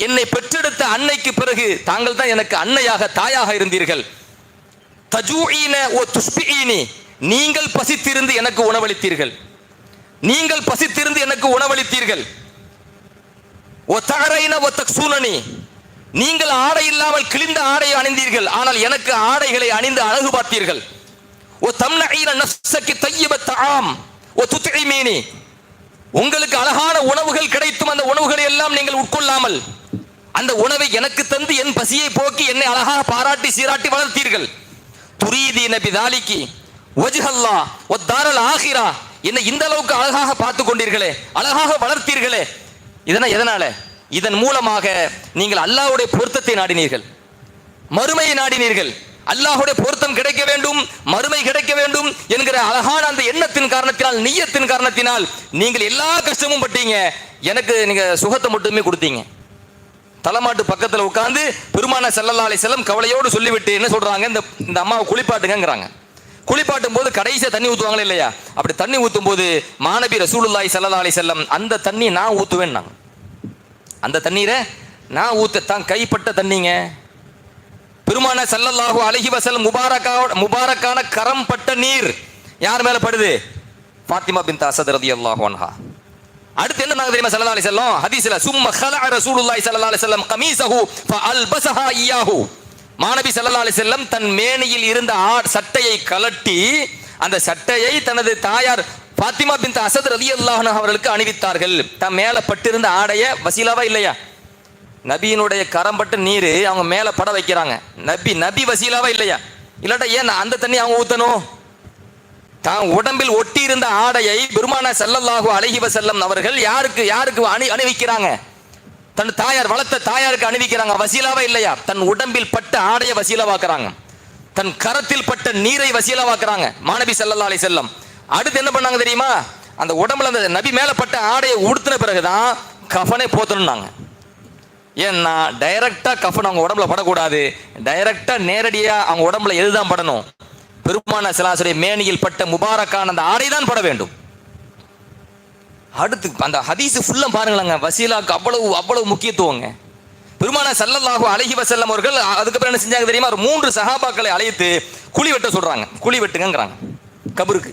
என்னை பெற்றெடுத்த அன்னைக்கு பிறகு தாங்கள் தான் எனக்கு அன்னையாக தாயாக இருந்தீர்கள். தஜூஈன ஓ துஷ்பிஈனி, நீங்கள் பசித்திருந்து எனக்கு உணவளித்தீர்கள். நீங்கள் பசித்திருந்து எனக்கு உணவளித்தீர்கள். ஓ தகரைன ஓ தக்சூனனி, நீங்கள் ஆடை இல்லாமல் கிழிந்த ஆடையை அணிந்தீர்கள், ஆனால் எனக்கு ஆடைகளை அணிந்து அழகு பார்த்தீர்கள். ஓ தம்னஈன நஃப்ஸகி தய்யிபத் தஆம் ஓ துத்இமீனி, உங்களுக்கு அழகான உணவுகள் கிடைத்தும் அந்த உணவுகளை எல்லாம் நீங்கள் உட்கொள்ளாமல் அந்த உணவை எனக்கு தந்து என் பசியை போக்கி என்னை அழகாக பாராட்டி சீராட்டி வளர்த்தீர்கள். துரீதீன பிதாலிகி வஜ்ஹல்லாஹ் வ தாரல் ஆகிரா, என்னை இந்த அளவுக்கு அழகாக பார்த்து கொண்டீர்களே, அழகாக வளர்த்தீர்களே. எதனால? இதன் மூலமாக நீங்கள் அல்லாஹ்வுடைய பொருத்தத்தை நாடினீர்கள், மறுமையை நாடினீர்கள். அல்லாஹ்வுடைய பொருத்தம் கிடைக்க வேண்டும், மறுமை கிடைக்க வேண்டும் என்கிற அழகான அந்த எண்ணத்தின் காரணத்தினால், நிய்யத்தின் காரணத்தினால் நீங்கள் எல்லா கஷ்டமும் பட்டீங்க, எனக்கு நீங்க சுகத்தை மட்டுமே கொடுத்தீங்க. தலைமாட்டு பக்கத்தில் உட்கார்ந்து பெருமானார் ஸல்லல்லாஹு அலைஹி வஸல்லம் கவலையோடு சொல்லிவிட்டு என்ன சொல்றாங்க, இந்த அம்மாவை குளிப்பாட்டுங்கிறாங்க. குளிப்பாட்டும் போது கடைசியா தண்ணி ஊத்துவாங்களே இல்லையா, அப்படி தண்ணி ஊத்தும் போது மாநபி ரசூலுல்லாஹி ஸல்லல்லாஹு அலைஹி வஸல்லம் அந்த தண்ணி நான் ஊத்துவேன், அந்த தண்ணீரை நான் ஊத்தத்தான் கைப்பட்ட தண்ணிங்க. பெருமானார் ஸல்லல்லாஹு அலைஹி வஸல்லம் முபாரக்கான கரம் பட்ட நீர் யார் மேல படுது? ஃபாத்திமா பின்த் அஸத் ரலியல்லாஹு அன்ஹா. அடுத்து என்ன தெரியுமா ஸல்லல்லாஹு அலைஹி வஸல்லம் ஹதீஸ்ல, சும்ம ஹலஅ ரசூலுல்லாஹி ஸல்லல்லாஹு அலைஹி வஸல்லம் கமீஸஹு ஃபஅல்பஸஹா இய்யாஹு, மாநபி ஸல்லல்லாஹு அலைஹி வஸல்லம் தன் மேனியில் இருந்த சட்டையை கலட்டி அந்த சட்டையை தனது தாயார் ஃபாத்திமா பின்த் அஸத் ரலியல்லாஹு அன்ஹா அவர்களுக்கு அணிவித்தார்கள். தன் மேல பட்டிருந்த ஆடைய வசீலாவா இல்லையா? நபியினுடைய கரம்பட்டு நீர் அவங்க மேல பட வைக்கிறாங்க. நபி வசீலாவா இல்லையா? இல்லாட்டா ஏன் அந்த தண்ணி அவங்க ஊத்தணும்? தான் உடம்பில் ஒட்டி இருந்த ஆடையை பெருமானார் ஸல்லல்லாஹு அலைஹி வஸல்லம் அவர்கள் யாருக்கு அணிவிக்கிறாங்க? தன் தாயார், வளர்த்த தாயாருக்கு அணிவிக்கிறாங்க. வசீலாவா இல்லையா? தன் உடம்பில் பட்ட ஆடையை வசீலாவாக்குறாங்க, தன் கரத்தில் பட்ட நீரை வசீலாவாக்குறாங்க மாநபி ஸல்லல்லாஹு அலைஹி வஸல்லம். அடுத்து என்ன பண்ணாங்க தெரியுமா? அந்த உடம்புல அந்த நபி மேல பட்ட ஆடையை உடுத்தின பிறகுதான் கஃபனை போத்தணும்னாங்க. ஏன்னா டைரக்டா கஃபன் அவங்க உடம்புல படக்கூடாது, டைரக்டா நேரடியா அவங்க உடம்புல எதுதான் படணும்? பெருமானார் ஸல்லல்லாஹு அலைஹி வஸல்லம் மேனியில் பட்ட முபாரக்கான அந்த ஆடை தான் பட வேண்டும். அடுத்து அந்த ஹதீஸ் ஃபுல்லா பாருங்களேங்க, வசீலாக்கு அவ்வளவு முக்கியத்துவங்க. பெருமானார் ஸல்லல்லாஹு அலைஹி வஸல்லம் அவர்கள் அதுக்கப்புறம் என்ன செஞ்சாங்க தெரியுமா? ஒரு 3 சஹாபாக்களை அழைத்து குழி வெட்ட சொல்றாங்க. குழி வெட்டுங்கிறாங்க. கபருக்கு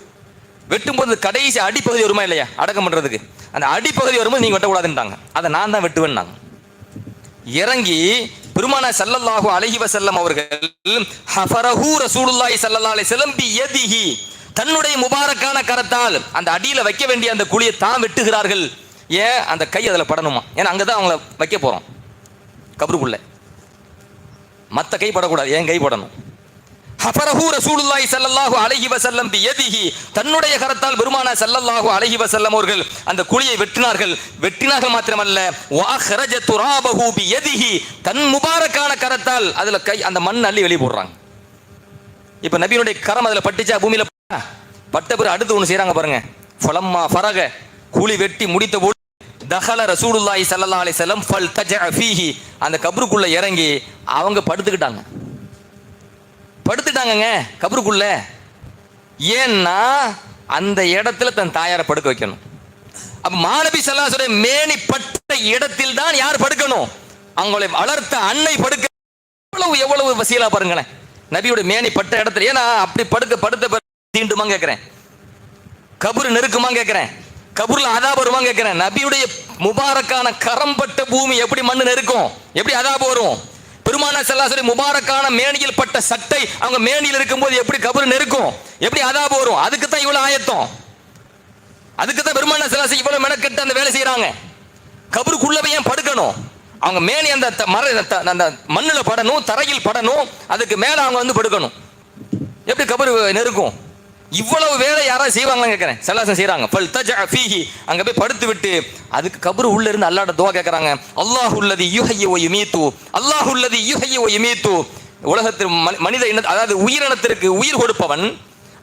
வெட்டும்போது கடைசி அடிப்பகுதி வருமா இல்லையா, அடக்கம் பண்றதுக்கு அந்த அடிப்பகுதி வரும்போது நீங்க வெட்டக்கூடாதுன்றாங்க. அதை நான் தான் வெட்டுவேன்னாங்க. இறங்கி பெருமானார் ஸல்லல்லாஹு அலைஹி வஸல்லம் அவர்கள் ஹஃபரஹு ரசூலுல்லாஹி ஸல்லல்லாஹு அலைஹி வஸல்லம் பியதிஹி, தன்னுடைய முபாரக்கான கரத்தால் அந்த அடியில வைக்க வேண்டிய அந்த குழியை தான் வெட்டுகிறார்கள். ஏன்? அந்த கை அதில் படணுமா? ஏன்னா அங்கதான் அவங்கள வைக்க போறோம் கபருக்குள்ள. மற்ற கை படக்கூடாது, ஏன் கை படணும். ஹஃபரஹு ரசூலுல்லாஹி ஸல்லல்லாஹு அலைஹி வஸல்லம் பியதிஹி, தன்னுடைய கரத்தால் பெருமானார் ஸல்லல்லாஹு அலைஹி வஸல்லம் அவர்கள் அந்த குழியை வெட்டினார்கள் மாத்திரமல்ல, வஅഖரஜ துராபஹு பியதிஹி, தன் முபாரக்கான கரத்தால் அதுல கை அந்த மண் அள்ளி வெளிய போடுறாங்க. இப்ப நபியினுடைய கரம் அதுல பட்டுச்சா? பூமியில பட்ட பிறகு அடுத்து ஒன்று செய்யறாங்க பாருங்க. ஃபலம்மா ஃபரக, குழி வெட்டி முடித்த போது தஹல ரசூலுல்லாஹி ஸல்லல்லாஹு அலைஹி வஸல்லம் ஃபல்தஜஅ ஃபீஹி, அந்த கபருக்குள்ள இறங்கி அவங்க படுத்துக்கிட்டாங்க கபருக்குள்ள. ஏன்னா அந்த இடத்துல தன் தாயாரை படுக்க வைக்கணும். அப்ப மாநபி ஸல்லல்லாஹு அலைஹி வஸல்லம் மேனி பட்ட இடத்தில் தான் யார் படுக்கணும்? அவங்களை வளர்த்த அன்னை படுக்க. எவ்வளவு வசீலா பாருங்களேன், நபியோட மேனி பட்ட இடத்துல. ஏன்னா அப்படி படுத்த தீண்டுமா கேட்கிறேன், கபரு நெருக்குமா கேட்கிறேன், கபூர்ல அதாபு வருமா கேட்கிறேன். நபியுடைய முபாரக்கான கரம்பட்ட பூமி எப்படி மண்ணு நெருக்கும், எப்படி அதாபு வரும்? பெருமானார் ஸல்லல்லாஹு அலைஹி வஸல்லம் முபாரக்கான மேனியில் பட்ட சட்டை அவங்க மேனியில் இருக்கும்போது எப்படி கபரு நெருக்கும், எப்படி அதாபு வரும்? அதுக்கு தான் இவ்வளவு ஆயத்தம், அதுக்கு தான் பெருமானார் ஸல்லல்லாஹு அலைஹி வஸல்லம் இவ்வளவு மெனக்கெட்டு அந்த வேலை செய்யறாங்க. கபருக்குள்ள போய் ஏன் படுக்கணும்? அவங்க மேனி அந்த மண்ணில் படணும், தரையில் படணும், அதுக்கு மேல அவங்க வந்து படுக்கணும். எப்படி கபரு நெருக்கும்? இவ்வளவு வேலை யாராவது செய்வாங்களான்னு கேட்கிறேன். சல்லாசம் செய்யறாங்க. அங்க போய் படுத்து விட்டு அதுக்கு கபரு உள்ள இருந்து அல்லாஹ்ட்ட துஆ கேட்கறாங்க. அல்லாஹுல்லதி யுஹ்யி வ யுமீத்து, அல்லாஹுல்லதி யுஹ்யி வ யுமீத்து. உலகத்தில் மனித இன, அதாவது உயிரினத்திற்கு உயிர் கொடுப்பவன்,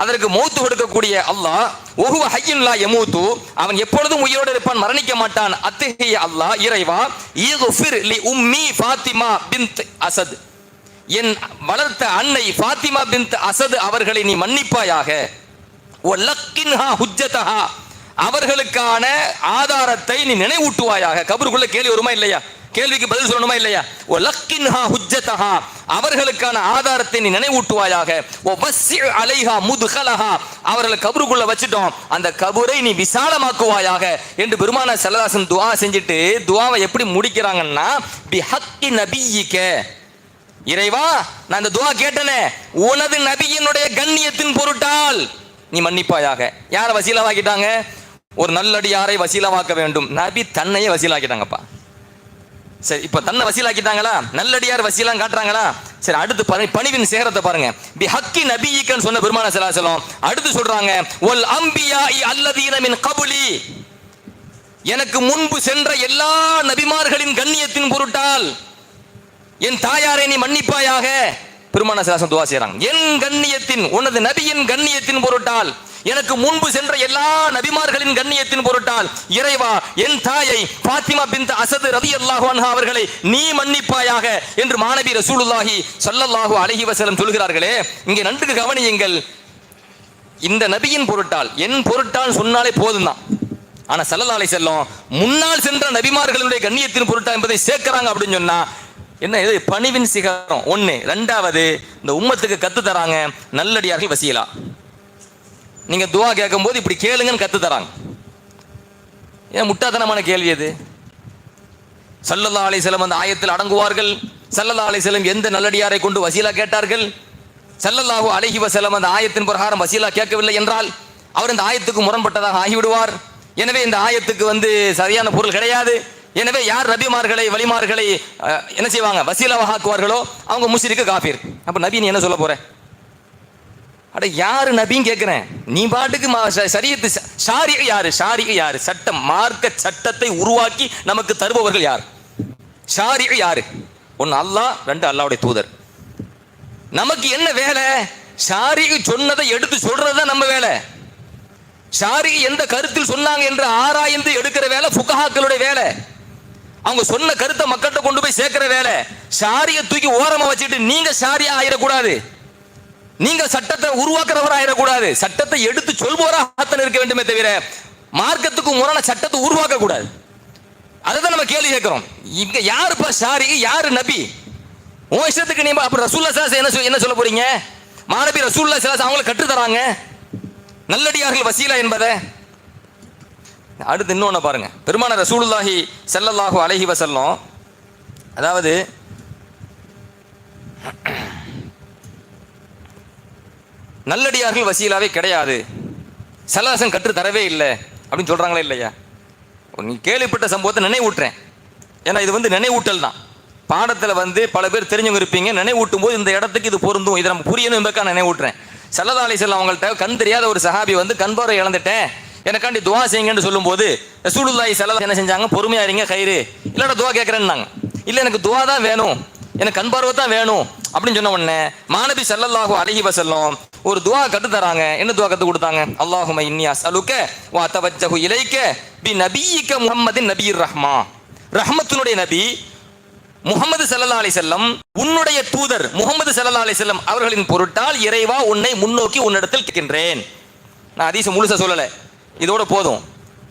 அதற்கு மௌத்து கொடுக்கக்கூடிய அல்லாஹ். ஒஹுவ ஹய்யுன் லா யமூத்து, அவன் எப்பொழுதும் உயிரோடு இருப்பான், மரணிக்க மாட்டான். அத்தகைய அல்லாஹ் இறைவா, இக்ஃபிர் லி உம்மி ஃபாத்திமா பின்த் அஸத், என் வளர்த்த அன்னை ஃபாத்திமா பின்த் அஸத் அவர்களை நீ மன்னிப்பாயாக. வலக்கின்ஹா ஹுஜ்ஜதஹா, அவர்களுக்கான ஆதாரத்தை நீ நினைவூட்டுவாயாக. கபருக்குள்ள கேள்வி வருமா இல்லையா? கேள்விக்கு பதில் சொல்லணுமா இல்லையா? வலக்கின்ஹா ஹுஜ்ஜதஹா, அவர்களுக்கான ஆதாரத்தை நீ நினைவூட்டுவாயாக. வவஸ்ஸி அலைஹா முத்கலஹா, அவர்களை கபருக்குள்ள வச்சிட்டோம், அந்த கபரை நீ விசாலமாக்குவாயாக என்று பெருமானார் ஸல்லல்லாஹு அலைஹி வஸல்லம் துஆ செஞ்சுட்டு துஆவை எப்படி முடிக்கிறாங்கன்னா, பிஹக்கி நபியிக, இறைவா நான் இந்த துஆ கேட்டனே உனது நபியினுடைய கண்ணியத்தின் பொருட்டால் நீ மன்னிப்பாயாக. யாரை வசீலாவாக்கிட்டாங்க? ஒரு நல்லடியாரை வசீலாவாக்க வேண்டும். நபி தன்னையே வசீலாக்கிட்டாங்கப்பா. சரி, இப்ப தன்னை வசீலாக்கிட்டாங்களா? நல்லடியார் வசீலாம் காட்டுறாங்களா? சரி, அடுத்து பணிவின் சேரத்தை பாருங்க. பி ஹக்கி நபியிக்கன்னு சொன்ன பெருமானார் ஸல்லல்லாஹு அலைஹி வஸல்லம் அடுத்து சொல்றாங்க, வல் அம்பியாஇ அல்லதீன மின் கப்லி, எனக்கு முன்பு சென்ற எல்லா நபிமார்களின் கண்ணியத்தின் பொருட்டால் என் தாயாரை நீ மன்னிப்பாயாக. பெருமானார் ஸல்லல்லாஹு அலைஹி வஸல்லம் துஆ செய்றாங்க. என் கண்ணியத்தின், உனது நபியின் கண்ணியத்தின் பொருட்டால், எனக்கு முன்பு சென்ற எல்லா நபிமார்களின் கண்ணியத்தின் பொருட்டால் இறைவா என் தாயை ஃபாத்திமா பின்த் அஸத் ரலியல்லாஹு அன்ஹா அவர்களை நீ மன்னிப்பாயாக என்று மாநபி ரசூலுல்லாஹி ஸல்லல்லாஹு அலைஹி வஸல்லம் சொல்கிறார்களே. இங்கே நன்கு கவனியுங்கள். இந்த நபியின் பொருட்டால், என் பொருட்டால் சொன்னாலே போதும் தான். ஆனா ஸல்லல்லாஹு அலைஹி வஸல்லம் முன்னால் சென்ற நபிமார்களுடைய கண்ணியத்தின் பொருட்டால் என்பதை சேர்க்கிறாங்க. அப்படின்னு சொன்னா என்ன? இது பணிவின் சிகரம் ஒண்ணு. ரெண்டாவது, இந்த உம்மத்துக்கு கத்து தராங்க நல்லடியார்கள் வசீலா. நீங்க துஆ கேட்கும் போது இப்படி கேளுங்கன்னு கத்து தராங்க. ஏன் முட்டாத்தனமான கேள்வி அது? ஸல்லல்லாஹு அலைஹி வஸல்லம் அந்த ஆயத்தில் அடங்குவார்கள்? ஸல்லல்லாஹு அலைஹி வஸல்லம் எந்த நல்லடியாரை கொண்டு வசீலா கேட்டார்கள்? ஸல்லல்லாஹு அலைஹி வஸல்லம் அந்த ஆயத்தின் பிரகாரம் வசீலா கேட்கவில்லை என்றால் அவர் இந்த ஆயத்துக்கு முரண்பட்டதாக ஆகிவிடுவார். எனவே இந்த ஆயத்துக்கு சரியான பொருள் கிடையாது. எனவே யார் நபிமார்களை வலிமார்களை என்ன செய்வாங்க, வசீலாவாக ஆக்குவார்களோ அவங்க முஸ்ரிக்கு காஃபிர். அப்ப நபி நீ என்ன சொல்ல போற? அட யாரு நபின்னு கேட்கிறேன். நீ பாட்டுக்கு ஷரியத்து ஷாரிஅ யாரு? ஷாரிஅ யாரு? சட்டம், மார்க்க சட்டத்தை உருவாக்கி நமக்கு தருபவர்கள் யார்? ஷாரிஅ யாரு? ஒன்னு அல்லாஹ், ரெண்டு அல்லாஹ்வுடைய தூதர். நமக்கு என்ன வேலை? ஷாரிஅ சொன்னதை எடுத்து சொல்றதுதான் நம்ம வேலை. ஷாரிஅ எந்த கருத்தில் சொன்னாங்க என்று ஆராய்ந்து எடுக்கிற வேலை ஃபுகஹாக்களுடைய வேலை. அவங்க சொன்ன கருத்தை மக்கள்கிட்ட கொண்டு போய் சேர்க்கிற வேலை. ஷாரிஅ தூக்கி ஓரமா வச்சுட்டு நீங்க ஷாரிஅ ஆயிடக்கூடாது, நீங்க சட்டத்தை உருவாக்குறவரா ஆயிடக்கூடாது. சட்டத்தை எடுத்து சொல்பவராக இருக்க வேண்டுமே தவிர மார்க்கத்துக்கு முரணான சட்டத்தை உருவாக்க கூடாது. அதுதான் நம்ம கேள்வி கேட்கிறோம். இங்க யாருப்பா ஷாரிஅ, யாரு நபி? உன் இஷ்டத்துக்கு நீ அப்ப ரசூலுல்லாஹி ஸல்லல்லாஹு அலைஹி வஸல்லம் என்ன சொல்ல போறீங்க? மாநபி ரசூலுல்லாஹி ஸல்லல்லாஹு அலைஹி வஸல்லம் அவங்களை கற்று தராங்க நல்லடியார்கள் வசீலா என்பதை. அடுத்து இன்னொன்னு பாருங்க. பெருமானார் ரசூலுல்லாஹி ஸல்லல்லாஹு அலைஹி வஸல்லம் அதாவது நல்லடியார்கள் வசீலாவே கிடையாது, சல்லாசன் கற்று தரவே இல்லை அப்படின்னு சொல்றாங்களா இல்லையா? நீ கேள்விப்பட்ட சம்பவத்தை நினைவூட்டுறேன். ஏன்னா இது நினைவூட்டல் தான். பாடத்தில் பல பேர் தெரிஞ்சவங்க இருப்பீங்க. நினைவூட்டும் போது இந்த இடத்துக்கு இது பொருந்தும், இதை நம்ம புரியணும் என்பதற்காக நினைவூட்டுறேன். ஸல்லல்லாஹு அலைஹி வஸல்லம் அவங்கள்ட்ட கண் தெரியாத ஒரு சஹாபி கண் பார்வை இழந்துட்டேன், எனக்காண்டி துஆ செய்யுங்கன்னு சொல்லும்போது ரசூலுல்லாஹி ஸல்லல்லாஹு என்ன செஞ்சாங்க? பொறுமையா இருங்க, கயிறு இல்லடா துஆ கேட்கறேன்னாங்க. இல்லை எனக்கு துஆ தான் வேணும், எனக்கு கண் பார்வை தான் வேணும் அப்படின்னு சொன்ன உடனே மாநபி ஸல்லல்லாஹு அலைஹி வஸல்லம் ஒரு துஆ கத்து தராங்க. என்ன துஆ கத்து கொடுத்தாங்க? அல்லாஹும்ம இன்னி அஸ்அலுக வ அத்தவஜ்ஜஹு இலைக பி நபியிக முஹம்மதின் நபியிர் ரஹ்மா, ரஹ்மத்துனுடைய நபி முஹம்மது ஸல்லல்லாஹு அலைஹி வஸல்லம் உன்னுடைய தூதர் முஹம்மது ஸல்லல்லாஹு அலைஹி வஸல்லம் அவர்களின் பொருட்டால் இறைவா உன்னை முன்னோக்கி உன்னிடத்தில் கேட்கின்றேன். நான் ஹதீஸ் முழுசா சொல்லல, இதோட போதும்,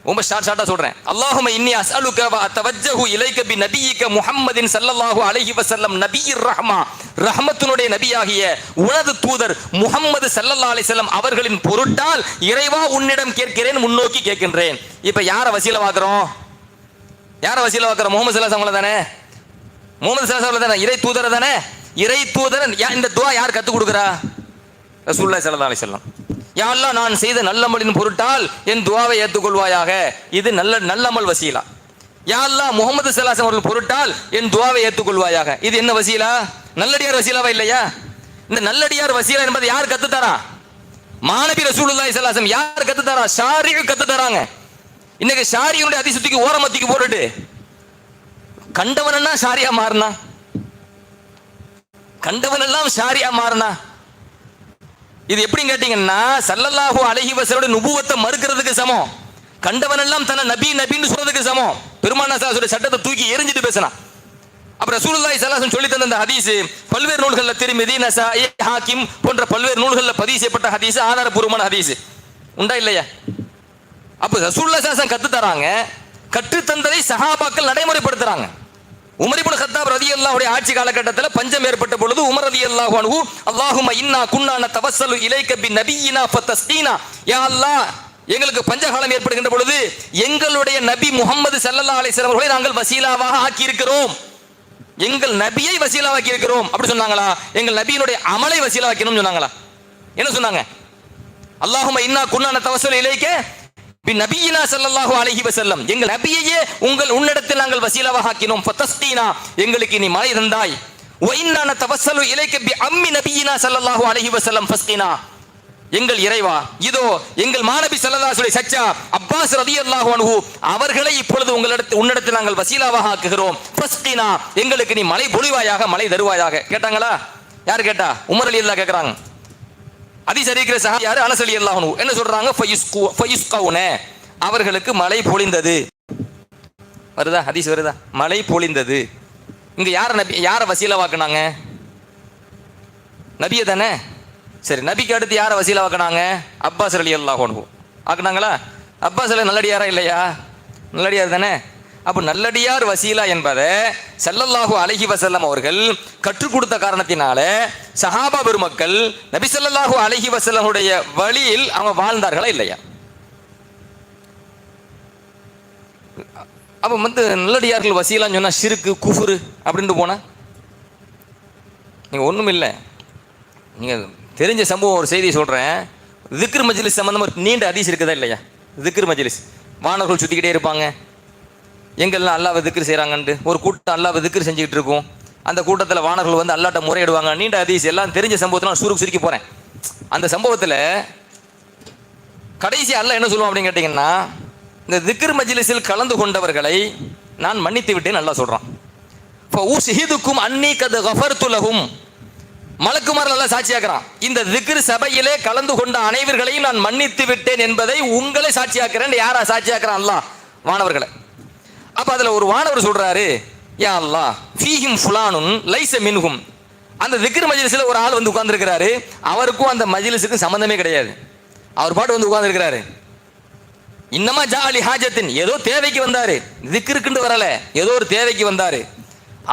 ரொம்ப ஷார்ட்டா சொல்றேன். அல்லாஹும்ம இன்னி அஸ்அலுக வ அத்தவஜ்ஜஹு இலைக பி நபியிக முஹம்மதின் ஸல்லல்லாஹு அலைஹி வஸல்லம் நபியிர் ரஹ்மா, ரஹ்மத்துனுடைய நபியாகிய உனது தூதர் முஹம்மது ஸல்லல்லாஹு அலைஹி வஸல்லம் அவர்களின் பொருட்டால் இறைவா உன்னிடம் கேட்கிறேன், முன்னோக்கி கேட்கின்றேன். இப்ப யாரை வசீலாவாக்குறோம்? யாரை வசீலாவாக்குறோம்? முஹம்மது ஸல்லல்லாஹு அலைஹி வஸல்லம் தானே? முஹம்மது ஸல்லல்லாஹு அலைஹி வஸல்லம் தானே? இறை தூதர் தானே? இறை தூதர். இந்த துஆ யார் கத்து கொடுக்குறா? ரசூலுல்லாஹி ஸல்லல்லாஹு அலைஹி வஸல்லம். யா அல்லாஹ், நான் செய்த நல்லமலின் பொருட்டால் என் துஆவை ஏற்றுக்கொள்வாயாக. இது நல்லமல் வசீலா. யா அல்லாஹ், முஹம்மது ஸல்லல்லாஹு அலைஹி வஸல்லம் பொருட்டால் என் துஆவை ஏற்றுக்கொள்வாயாக. இது என்ன வசீலா? நல்லடியார் வசீலாவா இல்லையா? இந்த நல்லடியார் வசீலா என்பதை யார் கத்து தரா? மாநபி ரசூலுல்லாஹி ஸல்லல்லாஹு அலைஹி வஸல்லம் யார் கத்து தரா? ஷாரிஉ கத்து தராங்க. இன்னைக்கு ஷாரியுடைய அதிசுத்திக்கு ஓரமத்திக்கு போட்டுட்டு கண்டவனெல்லாம் ஷாரியா மாறினா, கண்டவனெல்லாம் ஷாரியா மாறினா இது எப்படி கேட்டீங்கன்னா ஸல்லல்லாஹு அலைஹி வஸல்லம் நுபுவத்தை மறுக்கிறதுக்கு சமம். கண்டவனெல்லாம் தன்னை நபி நபின்னு சொல்றதுக்கு சமம். பெருமானார் ஸல்லல்லாஹு அலைஹி வஸல்லம் சட்டத்தை தூக்கி எரிஞ்சிட்டு பேசினா. அப்ப ரசூலுல்லாஹி ஸல்லல்லாஹு அலைஹி வஸல்லம் சொல்லி தந்த அந்த ஹதீஸ் பல்வேறு நூல்கள்ல திர்மிதி, நசாஇ, ஹாக்கிம் போன்ற பல்வேறு நூல்கள்ல பதிவு செய்யப்பட்ட ஹதீஸ், ஆதாரபூர்வமான ஹதீஸ் உண்டா இல்லையா? அப்ப ரசூலுல்லாஹி ஸல்லல்லாஹு அலைஹி வஸல்லம் கத்து தராங்க, கற்று தந்ததை சஹாபாக்கள் நடைமுறைப்படுத்துறாங்க. உமர் இப்னு கத்தாப் ரலியல்லாஹு அன்ஹு ஆட்சி காலகட்டத்தில் பஞ்சம் ஏற்பட்ட பொழுது உமர் ரலியல்லாஹு அன்ஹு அல்லாஹும்ம இன்னா குன்னா நதவஸ்ஸலு இலைக பி நபியினா ஃபதஸ்கீனா, யா அல்லாஹ் எங்களுக்கு பஞ்சகாலம் ஏற்படுகின்ற பொழுது எங்களுடைய நபி முஹம்மது ஸல்லல்லாஹு அலைஹி வஸல்லம் அவர்களை நாங்கள் வசீலாவாக ஆக்கி இருக்கிறோம். எங்கள் நபியை வசீலாவாக்கி இருக்கிறோம் அப்படி சொன்னாங்களா? எங்கள் நபியினுடைய அமலை வசீலாவாக்கணும்னு சொன்னாங்களா? என்ன சொன்னாங்க? அல்லாஹும்ம இன்னா குன்னா நதவஸ்ஸலு இலைக பி நபியினா ஸல்லல்லாஹு அலைஹி வஸல்லம், எங்கள் நபியையே உன்னிடத்தில் நாங்கள் வசீலாவாக ஆக்கினோம். ஃபதஸ்கீனா எங்களுக்கு நீ மழை தந்தாய். வ இன்னா நதவஸ்ஸலு இலைக பி அம்மி நபியினா ஸல்லல்லாஹு அலைஹி வஸல்லம் ஃபஸ்கீனா, எங்கள் இறைவா இதோ எங்கள் மாநபி ஸல்லல்லாஹு அலைஹி வஸல்லம் சச்சா அப்பாஸ் ரலியல்லாஹு அன்ஹு அவர்களை இப்பொழுது உன்னிடத்தில் நாங்கள் வசீலாவாக ஆக்குகிறோம். ஃபஸ்கீனா எங்களுக்கு நீ மழை பொழிவாயாக, மழை தருவாயாக. கேட்டாங்களா? யார் கேட்டா? உமர் ரலியல்லாஹு கேக்குறாங்க. ஹதீஸ் அறிவிக்கிற சஹாபி யாரு? அனஸ் ரலியல்லாஹு அன்ஹு. என்ன சொல்றாங்க? ஃபயுஸ்கவுன அவர்களுக்கு மழை பொழிந்தது. வருதா? ஹதீஸ் வருதா? மழை பொழிந்தது. இங்க யார வசீலாவாக்குனாங்க? நபியை தானே. சரி, நபிக்கு அடுத்து யாரை வசீலாவாக்குனாங்க? அப்பாஸ் ரலியல்லாஹு அன்ஹு ஆக்குனாங்களா? அப்பாஸ் நல்லடியாரா இல்லையா? நல்லடியார் தானே. அப்ப நல்லடியார் வசீலா என்பதை ஸல்லல்லாஹு அலைஹி வஸல்லம் அவர்கள் கற்றுக் கொடுத்த காரணத்தினால சஹாபா பெருமக்கள் நபி ஸல்லல்லாஹு அலைஹி வஸல்லமுடைய வழியில் அவங்க வாழ்ந்தார்களா இல்லையா? அப்ப நல்லடியார்கள் வசீலான்னு சொன்னா ஷிர்கு குஃப்ரு அப்படின்ட்டு போனா நீங்க ஒண்ணும் இல்லை. நீங்க தெரிஞ்ச சம்பவம் ஒரு செய்தி சொல்றேன். திக்ர் மஜ்லிஸ் சம்பந்தமா நீண்ட ஹதீஸ் இருக்குதா இல்லையா? திக்ர் மஜ்லிஸ் வானர்கள் சுத்திக்கிட்டே இருப்பாங்க. எங்கெல்லாம் அல்லாஹ்வை திக்ர் செய்கிறாங்கன்ட்டு ஒரு கூட்டம் அல்லாஹ்வை திக்ர் செஞ்சுக்கிட்டு இருக்கும். அந்த கூட்டத்தில் வானர்கள் வந்து அல்லாஹ்ட்ட முறையிடுவாங்க. நீண்ட ஹதீஸ் எல்லாம் தெரிஞ்ச சம்பவத்தில் நான் சுருக்கி போகிறேன். அந்த சம்பவத்தில் கடைசி அல்லாஹ் என்ன சொல்லுவான் அப்படின்னு கேட்டிங்கன்னா, இந்த திக்ர் மஜ்லிஸில் கலந்து கொண்டவர்களை நான் மன்னித்து விட்டேன் அல்லாஹ் சொல்கிறான். ஃபஉஷஹிதுக்கும் அன்னி கத் கஃபர்து லஹும், மலக்குமார்கள் எல்லாம் சாட்சியாக்குறான். இந்த திக்ர் சபையிலே கலந்து கொண்ட அனைவர்களையும் நான் மன்னித்து விட்டேன் என்பதை உங்களை சாட்சியாக்குறேன். யாரா சாட்சியாக்குறான்? அல்லாஹ் வானவர்களை. அப்ப அதுல ஒரு வானவர் சொல்றாரு, யா அல்லாஹ் ஃபீஹிம் ஃபுலானுன் லைஸ மின்ஹும், அந்த திக்ர் மஜ்லிஸ்ல ஒரு ஆள் வந்து உட்கார்ந்துருக்கிறாரு, அவருக்கும் அந்த மஜ்லிஸுக்கும் சம்பந்தமே கிடையாது. அவர் பாட்டு வந்து உட்கார்ந்துருக்கிறாரு. இன்னமா ஜாலி ஹாஜத்தின், ஏதோ தேவைக்கு வந்தாரு, திக்ருக்குன்னு வரல, ஏதோ ஒரு தேவைக்கு வந்தாரு,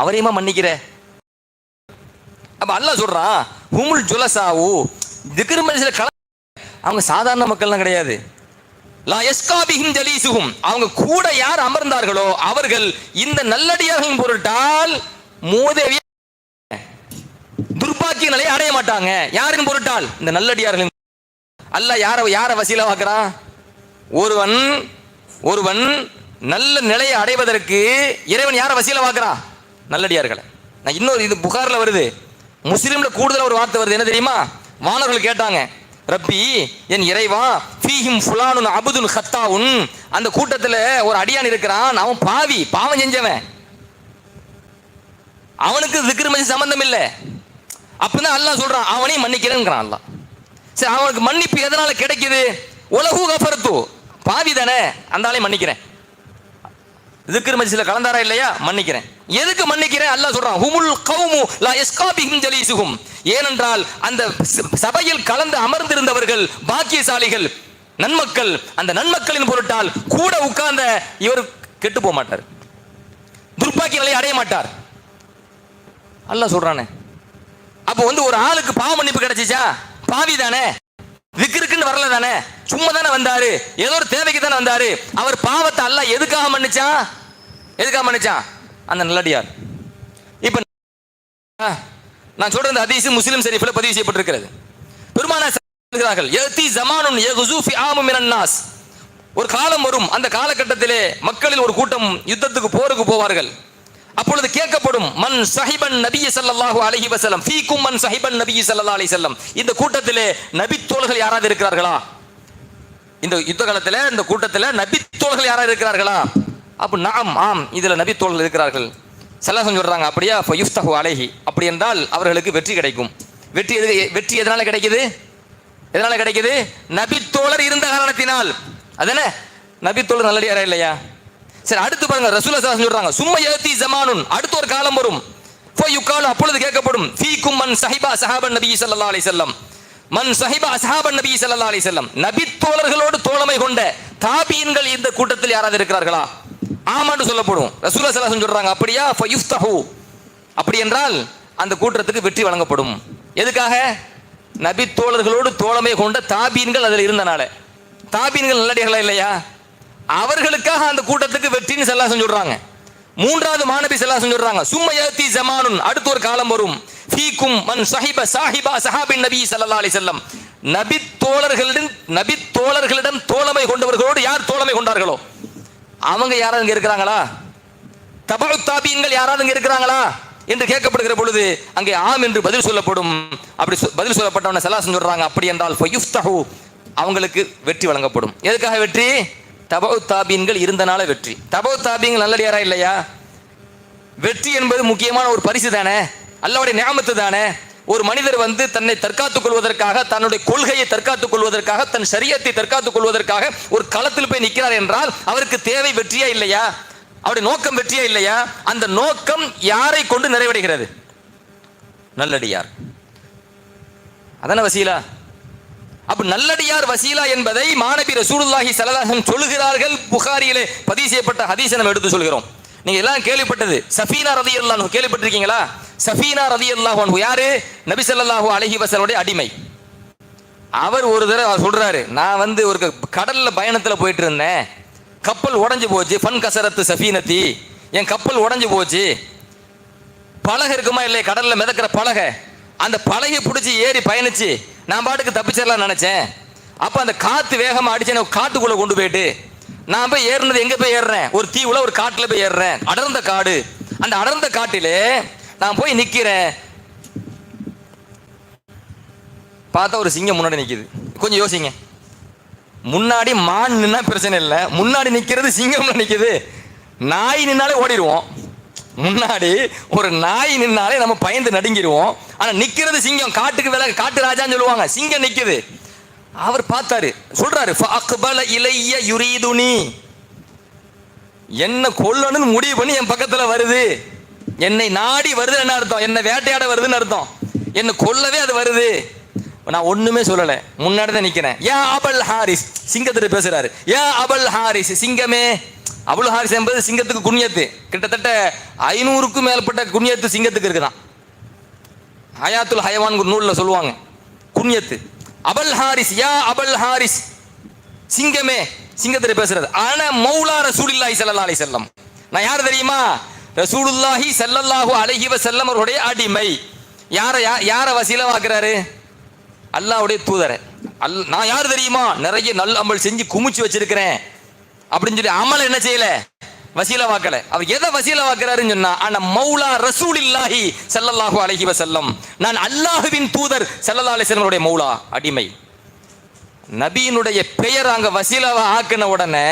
அவரையுமா மன்னிக்கிற? அப்ப அல்லாஹ் சொல்றான், ஹுமுல் ஜுலசாவு, திக்ர் மஜ்லிஸ்ல அவங்க சாதாரண மக்கள்லாம் கிடையாது. லா யஸ்காபிஹிம் ஜலீசுஹும், அவங்க கூட யார் அமர்ந்தார்களோ அவர்கள் இந்த நல்லடியார்களின் பொருட்டால் மூதேவிய துர்பாக்கிய நிலையை அடைய மாட்டாங்க. யாரின் பொருட்டால்? இந்த நல்லடியார்களின். அல்லாஹ் யார வசீலாவாக்குறான்? ஒருவன் நல்ல நிலையை அடைவதற்கு இறைவன் யார வசீலாவாக்குறான்? நல்லடியார்களை. நான் இன்னொரு இது புகார்ல வருது, முஸ்லிம்ல கூடுதல் ஒரு வார்த்தை வருது. என்ன தெரியுமா? மாணவர்கள் கேட்டாங்க, ரப்பி என் இறைவா ஃபீஹிம் ஃபுலானுன் அபுதுன் ஹத்தாவுன், அந்த கூட்டத்தில் ஒரு அடியான் இருக்கிறான், அவன் பாவி, பாவம் செஞ்சவன், அவனுக்கு திக்ர் மஜ்லிஸ் சம்பந்தம் இல்லை. அப்படிதான் அல்லாஹ் சொல்றான், அவனையும் மன்னிக்கிறேன்ங்கிறான் அல்லாஹ். சரி, அவனுக்கு மன்னிப்பு எதனால கிடைக்குது? உலகு கஃபர்து, பாவி தானே, அந்த ஆளையும் மன்னிக்கிறேன். திக்ர் மஜ்லிஸ்ல கலந்தாரா இல்லையா? மன்னிக்கிறேன். எதுக்கு மன்னிக்கிறேன்? அல்லாஹ் சொல்றான், ஹுமுல் கௌமு லா யஸ்காபிஹிம் ஜலீசுஹும், ஏனென்றால் அந்த சபையில் கலந்து அமர்ந்திருந்தவர்கள் பாக்கியசாலிகள், நன்மக்கள். அந்த நன்மக்களின் பொருட்டால் கூட உட்கார்ந்த இவர் கெட்டு போக மாட்டார், துர்பாக்கிய நிலையை அடைய மாட்டார். அல்லாஹ் சொல்றானே. அப்போ ஒரு ஆளுக்கு பாவ மன்னிப்பு கிடைச்சிச்சா? பாவி தானே, விக்கிருக்குன்னு வரல தானே, சும்மா தானே வந்தாரு, ஏதோ ஒரு தேவைக்கு தானே வந்தாரு. அவர் பாவத்தை அல்லாஹ் எதுக்காக மன்னிச்சான்? அந்த நல்லடியார். இப்ப நான் சொல்ற ஹதீஸ் முஸ்லிம் ஷரீஃப்ல பதிவு செய்யப்பட்டிருக்கிறது. பெருமானார் சொல்கிறார்கள், யதி ஜமானுன் யகுஸு ஃபி ஆமு மினன் நாஸ், ஒரு காலம் வரும், அந்த காலகட்டத்திலே மக்களில் ஒரு கூட்டம் யுத்தத்துக்கு போருக்கு போவார்கள். அப்பொழுது கேட்கப்படும், மன் சஹிபன் நபிய ஸல்லல்லாஹு அலைஹி வஸல்லம் ஃபீக்கும் மன் சஹிபன் நபிய ஸல்லல்லாஹு அலைஹி வஸல்லம், இந்த கூட்டத்திலே நபி தோழர்கள் யாராவது இருக்கிறார்களா? இந்த யுத்த காலத்தில் இந்த கூட்டத்தில் நபி தோழர்கள் யாராவது இருக்கிறார்களா? அப்போ நாம் ஆம், இதில் நபி தோழர்கள் இருக்கிறார்கள். ஸல்லல்லாஹு சொல்றாங்க, அப்படியா ஃபயுஃப்தஹு அலைஹி, அப்படி என்றால் அவர்களுக்கு வெற்றி கிடைக்கும். வெற்றி எதனால கிடைக்குது? எதனால கிடைக்குது? நபி தோழர் இருந்த காரணத்தினால். அதானே, நபி தோழர் நல்லடியாரா இல்லையா? சரி, அடுத்து பாருங்க, ரசூலுல்லாஹி ஸல்லல்லாஹு அலைஹி சொல்றாங்க, சும்ம யதி ஜமானுன், அடுத்த ஒரு காலம் வரும், ஃபயுகாலு, அப்பொழுது கேட்கப்படும், ஃபீக்கும் மன் சஹிபா ஸஹாபன் நபி ஸல்லல்லாஹு அலைஹி வஸல்லம், மன் சஹிபா அஸ்ஹாபன் நபி ஸல்லல்லாஹு அலைஹி வஸல்லம், நபி தோழர்களோடு தோழமை கொண்ட தாபீன்கள் இந்த கூட்டத்தில் யாராவது இருக்கிறார்களா? ஆமான்னு சொல்லப்படும். ரசூலுல்லாஹி ஸல்லல்லாஹு அலைஹி சொல்றாங்க, அப்படியா ஃபயுஃப்தஹு, அப்படி என்றால் அந்த கூட்டத்துக்கு வெற்றி வழங்கப்படும். எதுக்காக? நபி தோழர்களோடு தோழமை கொண்ட தாபீன்கள் அதில் இருந்தனால. தாபீன்கள் நல்லடியார்களா இல்லையா? அவர்களுக்காக அந்த கூட்டத்துக்கு வெற்றின்னு ஸல்லல்லாஹு அலைஹி சொல்றாங்க. மூன்றாவது மாநபி ஸல்லல்லாஹு அலைஹி சொல்றாங்க, சும்ம யதி ஜமானுன், அடுத்த ஒரு காலம் வரும், ஃபீக்கும் மன் சஹிபா ஸஹாபின் நபி ஸல்லல்லாஹு அலைஹி வஸல்லம், நபி தோழர்களிடம் தோழமை கொண்டவர்களோடு யார் தோழமை கொண்டார்களோ அவங்க யாராவது இங்க இருக்கிறாங்களா? தபஉ தாபீன்கள் யாராவது இங்க இருக்கிறாங்களா என்று கேட்கப்படுகிற பொழுது அங்கே ஆம் என்று பதில் சொல்லப்படும். அப்படி பதில் சொல்லப்பட்டவன ஸல்லல்லாஹு அலைஹி சொல்றாங்க, அப்படி என்றால் ஃபயுஃப்தஹு, அவங்களுக்கு வெற்றி வழங்கப்படும். எதுக்காக வெற்றி? தபஉ தாபீன்கள் இருந்தனால வெற்றி. தபஉ தாபீன்கள் நல்லடியாரா இல்லையா? வெற்றி என்பது முக்கியமான ஒரு பரிசு தானே, அல்லாஹ்வுடைய நியாமத்து தானே. ஒரு மனிதர் தன்னை தற்காத்துக் கொள்வதற்காக, தன்னுடைய கொள்கையை தற்காத்துக் கொள்வதற்காக, தன் ஷரியத்தை தற்காத்துக் கொள்வதற்காக ஒரு களத்தில் போய் நிற்கிறார் என்றால் அவருக்கு தேவை வெற்றியா இல்லையா? அவருடைய நோக்கம் வெற்றியா இல்லையா? அந்த நோக்கம் யாரை கொண்டு நிறைவடைகிறது? நல்லடியார். அதான வசீலா. அப்ப நல்லடியார் வசீலா என்பதை மாநபி ரசூலுல்லாஹி ஸல்லல்லாஹு அலைஹி வஸல்லம் சொல்கிறார்கள். புகாரியிலே பதிவு செய்யப்பட்ட ஹதீஸை நம்ம எடுத்து சொல்கிறோம். நீங்க எல்லாம் கேள்விப்பட்டது சஃபீனா ரலியல்லாஹு அன்ஹு, கேள்விப்பட்டிருக்கீங்களா? சஃபீனா ரலியல்லாஹு அன்ஹு யாரு? நபி ஸல்லல்லாஹு அலைஹி வஸல்லம் அடிமை. அவர் ஒரு தடவை சொல்றாரு, நான் ஒரு கடல்ல பயணத்துல போயிட்டு இருந்தேன், கப்பல் உடைஞ்சு போச்சு, ஃபன் கசரத்து சஃபீனத்தி, என் கப்பல் உடைஞ்சு போச்சு. பலகை இருக்குமா இல்லையா, கடல்ல மிதக்கிற பலகை, அந்த பலகை பிடிச்சி ஏறி பயணிச்சு நான் பாட்டுக்கு தப்பிச்சிடலாம் நினைச்சேன். அப்ப அந்த காத்து வேகமா அடிச்சு காட்டுக்குள்ள கொண்டு போயிட்டு, நான் போய் ஏறினது எங்க போய் ஏறுறேன்? ஒரு தீவுல ஒரு காட்டுல போய் ஏறுறேன், அடர்ந்த காடு. அந்த அடர்ந்த காட்டிலே நான் போய் நிக்கிறேன், பார்த்தா ஒரு சிங்கம் முன்னாடி நிக்குது. கொஞ்சம் யோசிங்க, முன்னாடி மான் நின்னா பிரச்சனை இல்லை, முன்னாடி நிக்கிறது சிங்கம் நிக்குது. நாய் நின்னாலே ஓடிடுவோம், முன்னாடி ஒரு நாய் நின்னாலே நம்ம பயந்து நடுங்கிடுவோம். ஆனா நிக்கிறது சிங்கம், காட்டுக்கு விலை, காட்டு ராஜான்னு சொல்லுவாங்க, சிங்கம் நிக்குது. அவர் பார்த்தாரு, சொல்றாரு, ஃபஅக்பல இலைய யுரீதுனி, என்ன கொல்லணும்னு முடிவு பண்ணி என் பக்கத்துல வருது, என்னை நாடி வருது என்ன அர்த்தம்? என்ன வேட்டையாட வருதுன்னு அர்த்தம், என்ன கொல்லவே அது வருது. நான் ஒண்ணுமே சொல்லல, முன்னாடி தான் நிக்கிறேன். யா அபல் ஹாரிஸ், சிங்கத்திட்ட பேசுறாரு, யா அபல் ஹாரிஸ், சிங்கமே. அபுல் ஹாரிஸ் என்பது சிங்கத்துக்கு குன்யத்து, கிட்டத்தட்ட 500க்கும் மேற்பட்ட குன்யத்து சிங்கத்துக்கு இருக்குதான். ஹயாத்துல் ஹயவான் நூல்ல சொல்லுவாங்க குன்யத்து. அபல் ஹாரிஸ், யா அபல் ஹாரிஸ், சிங்கமே, சிங்கத்திட்ட பேசுறது. ஆனா மௌலா ரசூலுல்லாஹி ஸல்லல்லாஹு அலைஹி வஸல்லம், நான் யார் தெரியுமா? ரசூலுல்லாஹி ஸல்லல்லாஹு அலைஹி வஸல்லம் அவருடைய அடிமை. யார வசீலா வாக்குறாரு? அல்லாஹ்வுடைய தூதரை. நான் யார் தெரியுமா? நிறைய நல்ல அமல் செஞ்சு குமிச்சு வச்சிருக்கிறேன் அப்படின்னு சொல்லி அமல் என்ன செய்யல, வசீலா வாக்கல. அவர் எதை வசீலா வாக்குறாருன்னு சொன்னா, ஆனா மௌலா ரசூலுல்லாஹி ஸல்லல்லாஹு அலைஹி வஸல்லம், நான் அல்லாஹ்வின் தூதர் ஸல்லல்லாஹு அலைஹி வஸல்லம் உடைய மௌலா, அடிமை. நபியினுடைய பெயர் அங்க வசீலாவை ஆக்கின உடனே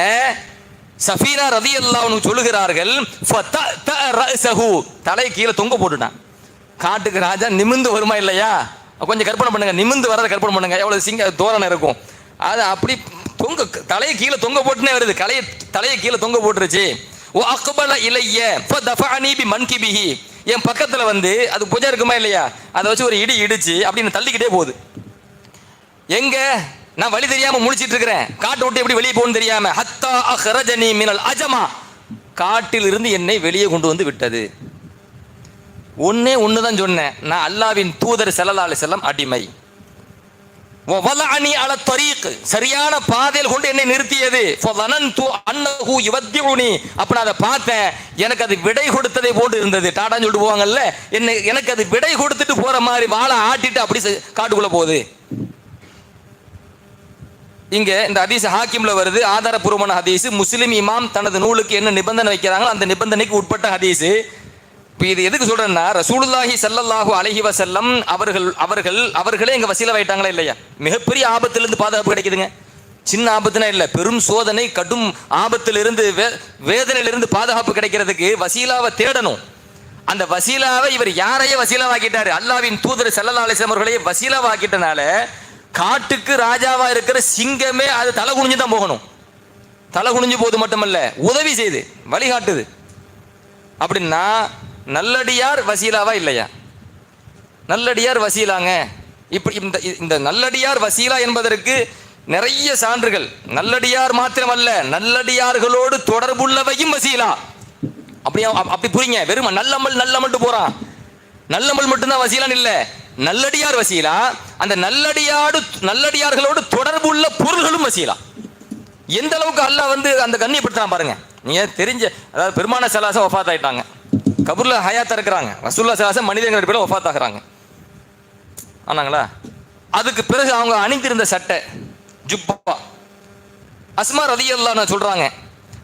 சஃபீனா ரலியல்லாஹு அன்ஹு சொல்லுகிறார்கள், தலை கீழே தொங்க போட்டுட்டான். காட்டுக்கு ராஜா நிமிந்து வருமா இல்லையா? கொஞ்சம் கற்பனை பண்ணுங்க, நிமிந்து வரதை கற்பனை பண்ணுங்க, எவ்வளவு சிங்க தோரணை இருக்கும். அது அப்படி தொங்க, தலையை கீழே தொங்க போட்டுனே வருது, தலையை கீழே தொங்க போட்டுருச்சு. ஓ அக்பல இலைய ஃபதஃபஅனி பிமன்கிபிஹி, என் பக்கத்துல அது புஜம் இருக்குமா இல்லையா, அதை வச்சு ஒரு இடி இடிச்சு அப்படின்னு தள்ளிக்கிட்டே போகுது. எங்க நான் வழி தெரியாம முழிச்சிட்டு இருக்கிறேன், காட்டை விட்டு எப்படி வெளியே போகணும்னு தெரியாம, ஹத்தா அஹ்ரஜனி மினல் அஜமா, காட்டில் இருந்து என்னை வெளியே கொண்டு வந்து விட்டது. ஒண்ணுதான் சொன்னேன், நான் அல்லாஹ்வின் தூதர் ஸல்லல்லாஹு அலைஹி வஸல்லம் அடிமை. வலஅனி அல தரீக், சரியான பாதையில் கொண்டு என்னை நிறுத்தியது. ஃபதனன்து அன்னஹு யுவத்திஉனி, அப்ப நான் அதை பார்த்தேன், எனக்கு அது விடை கொடுத்ததை போன்று இருந்தது. டாடான்னு சொல்லிட்டு போவாங்கல்ல, எனக்கு அது விடை கொடுத்துட்டு போற மாதிரி வாழை ஆட்டிட்டு அப்படி காட்டுக்குள்ள போகுது. இங்க இந்த ஹதீஸ் ஹாக்கிம்ல வருது, ஆதாரபூர்வமான ஹதீஸ். முஸ்லிம் இமாம் தனது நூலுக்கு என்ன நிபந்தனை வைக்கிறாங்களோ அந்த நிபந்தனைக்கு உட்பட்ட ஹதீஸ். இப்போ இது எதுக்கு சொல்றேன்னா, ரசூலுல்லாஹி ஸல்லல்லாஹு அலைஹி வஸல்லம் அவர்களே எங்க வசீலா ஆயிட்டாங்களா இல்லையா? மிகப்பெரிய ஆபத்திலிருந்து பாதுகாப்பு கிடைக்குதுங்க. சின்ன ஆபத்துனா இல்லை, பெரும் சோதனை, கடும் ஆபத்திலிருந்து வேதனையிலிருந்து பாதுகாப்பு கிடைக்கிறதுக்கு வசீலாவை தேடணும். அந்த வசீலாவை இவர் யாரையே வசீலாவாக்கிட்டாரு? அல்லாஹ்வின் தூதர் ஸல்லல்லாஹு அலைஹி வஸல்லம் அவர்களே வசீலாவாக்கிட்டனால காட்டுக்கு ராஜாவா இருக்கிற சிங்கமே அது தலை குனிஞ்சு தான் போகணும். தலை குனிஞ்சு போது மட்டுமல்ல, உதவி செய்து வழிகாட்டுது. அப்படின்னா நல்லடியார் வசீலாவா இல்லையா? நல்லடியார் வசீலாங்க. இப்படி இந்த நல்லடியார் வசீலா என்பதற்கு நிறைய சான்றுகள். நல்லடியார் மாத்திரமல்ல, நல்லடியார்களோடு தொடர்புள்ளவையும் வசீலா. அப்படி புரியுங்க. வெறும் நல்லமல் போறான், நல்லமல் மட்டும்தான் வசீலான்னு இல்லை, நல்லடியார் வசீலா. அந்த நல்லடியார்களோடு தொடர்புள்ள பொருள்களும் வசீலா. எந்த அளவுக்கு அல்லாஹ் அந்த கண்ணியப்படுத்தான் பாருங்க. நீங்க தெரிஞ்ச, அதாவது பெருமான சலாசம் வஃபாத் ஆயிட்டாங்க, கபூர்ல ஹயாத்தா இருக்கிறாங்க. ரசூலுல்லாஹி ஸல்லல்லாஹு அலைஹி வஸல்லம் மனிதர்கள் பேர்ல வஃபாத் ஆகுறாங்க. ஆனாங்களா? அதுக்கு பிறகு அவங்க அணிந்திருந்த சட்டை ஜுப்பா, அஸ்மா ரலியல்லாஹு அன்ஹா சொல்றாங்க,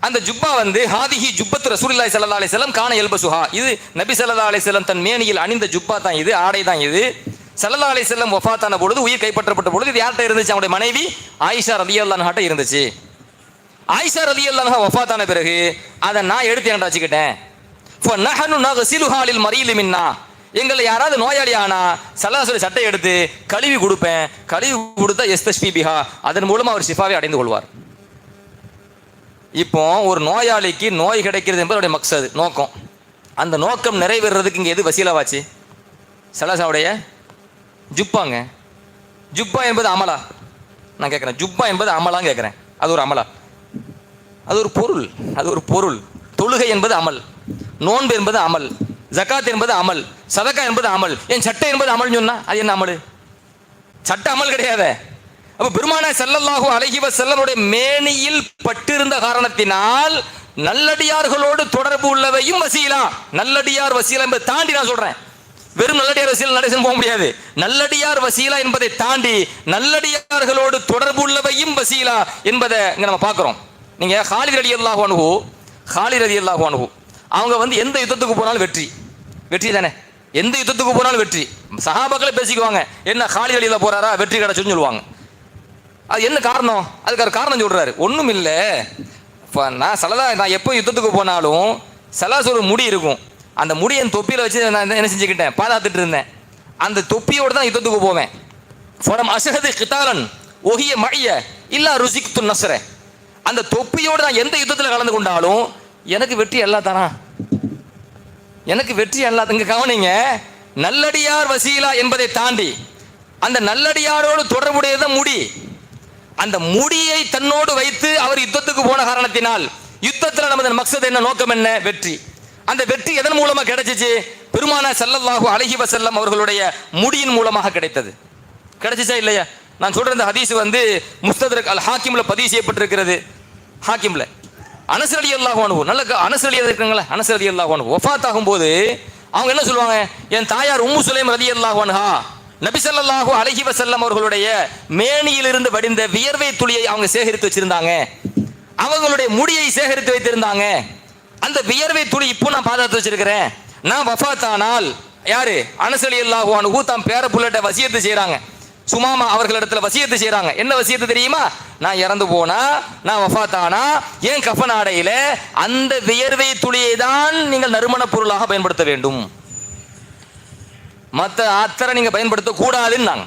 அந்த ஜுப்பா ஹாதிஹி ஜுப்பத்து ரசூலுல்லாஹி ஸல்லல்லாஹு அலைஹி வஸல்லம் கான யல்பசுஹா. இது நபி ஸல்லல்லாஹு அலைஹி வஸல்லம் தன் மேனியில் அணிந்த ஜுப்பா தான் இது, ஆடை தான் இது. ஸல்லல்லாஹு அலைஹி வஸல்லம் வஃபாத்தான பொழுது, உயிர் கைப்பற்றப்பட்ட பொழுது இது யார்கிட்ட இருந்துச்சு? அவங்களுடைய மனைவி ஆயிஷா ரலியல்லாஹு அன்ஹா இருந்துச்சு. ஆயிஷா ரலியல்லாஹு அன்ஹா வஃபாத்தான பிறகு அதை நான் எடுத்து என்கிட்ட வச்சுக்கிட்டேன். ஃபநஹனு நக்ஸிலுஹா லில் மரீலி மின்னா. எங்களை யாராவது நோயாளி ஆனா சல்லாஹ் சட்டை எடுத்து கழுவி கொடுப்பேன். கழுவி கொடுத்தா எஸ்தஷ்பி பிஹா, அதன் மூலமா அவர் ஷிஃபாவை அடைந்து கொள்வார். இப்போ ஒரு நோயாளிக்கு நோய் கிடைக்கிறது என்பது மக்சது, நோக்கம். அந்த நோக்கம் நிறைவேறதுக்கு இங்கே எது வசீலாவாச்சு? சலாசாவுடைய ஜுப்பாங்க. ஜுப்பா என்பது அமலா? நான் கேட்குறேன், ஜுப்பா என்பது அமலான்னு கேட்குறேன். அது ஒரு அமலா? அது ஒரு பொருள், அது ஒரு பொருள். தொழுகை என்பது அமல், நோன்பு என்பது அமல், ஜகாத் என்பது அமல், சதக்கா என்பது அமல். என் சட்டை என்பது அமல் சொன்னா அது என்ன அமல்? சட்ட அமல் கிடையாது. அப்ப பெருமானார் ஸல்லல்லாஹு அலைஹி வஸல்லமுடைய மேனியில் பட்டிருந்த காரணத்தினால் நல்லடியார்களோடு தொடர்பு உள்ளவையும் வசீலா. நல்லடியார் வசீலா என்பதை தாண்டி நான் சொல்றேன், வெறும் நல்லடியார் வசீலா நடேசன் போக முடியாது. நல்லடியார் வசீலா என்பதை தாண்டி நல்லடியார்களோடு தொடர்பு உள்ளவையும் வசீலா என்பதை இங்க நம்ம பார்க்கிறோம். நீங்க ஹாலித் ரலியல்லாஹு அன்ஹு அவங்க எந்த யுத்தத்துக்கு போனாலும் வெற்றி தானே. எந்த யுத்தத்துக்கு போனாலும் வெற்றி. சஹாபாக்களே பேசிக்குவாங்க, என்ன ஹாலித் ரலியல்லாஹு போறாரா வெற்றி கிடைச்சுன்னு சொல்லுவாங்க. அது என்ன காரணம்? அதுக்கு காரணம் சொல்றாரு, ஒன்றும் இல்லை. நான் எப்போ யுத்தத்துக்கு போனாலும் சலாஸ் ஒரு முடி இருக்கும், அந்த முடியை என் தொப்பியில் வச்சு நான் என்ன செஞ்சுக்கிட்டேன், பாதுகாத்துட்டு இருந்தேன். அந்த தொப்பியோடு தான் யுத்தத்துக்கு போவேன். ஃபரம் அஷஹது கிதாலன் ஒஹிய மழிய இல்லா ருசிக்து நஸ்ர. அந்த தொப்பியோடு நான் எந்த யுத்தத்தில் கலந்து கொண்டாலும் எனக்கு வெற்றி அல்லா தானா, எனக்கு வெற்றி அல்லா. இங்க கவனிங்க, நல்லடியார் வசீலா என்பதை தாண்டி அந்த நல்லடியாரோடு தொடர்புடையதான் முடி. அந்த முடியை தன்னோடு வைத்து அவர் யுத்தத்துக்கு போன காரணத்தினால் யுத்தத்தில் நமது மக்சத் என்ன, நோக்கம் என்ன? வெற்றி. அந்த வெற்றி எதன் மூலமா கிடைச்சிச்சு? பெருமானார் ஸல்லல்லாஹு அலைஹி வஸல்லம் அவர்களுடைய முடியின் மூலமாக கிடைத்தது. கிடைச்சிச்சா இல்லையா? நான் சொல்ற இந்த ஹதீஸ் முஸ்தத்ரக் அல் ஹாக்கிம்ல பதிவு செய்யப்பட்டிருக்கிறது. ஹாக்கிம்ல அனஸ் ரலியல்லாஹு அன்ஹு, நல்ல அனஸ் ரலியல்லாஹு இருக்காங்களா, அனஸ் ரலியல்லாஹு அன்ஹு வஃபாத் ஆகும்போது அவங்க என்ன சொல்லுவாங்க, என் தாயார் உம்மு சுலைம் ரலியல்லாஹு அன்ஹா நபி ஸல்லல்லாஹு அலைஹி வஸல்லம் அவர்களுடைய மேனியிலிருந்து வடிந்த வியர்வை துளியை அவங்க சேகரித்து வச்சிருந்தாங்க, அவங்களுடைய முடியை சேகரித்து வைத்திருந்தாங்க. அந்த வியர்வை துளி இப்போ நான் பாதுகாத்து வச்சிருக்கிறேன். நான் வஃபாத் ஆனால் யாரு, அனஸ் ரலியல்லாஹு அன்ஹு தாம் பேர புள்ளட்ட வசியத்து செய்றாங்க. சுமாமா அவர்களிடத்துல வசியத்து செய்றாங்க. என்ன வசியத்து தெரியுமா? நான் இறந்து போனா, நான் வஃபாத் ஆனா என் கஃபன் ஆடையில அந்த வியர்வை துளியை தான் நீங்கள் நறுமண பொருளாக பயன்படுத்த வேண்டும், மற்ற அத்தரை நீங்க பயன்படுத்த கூடாதுன்னாங்க.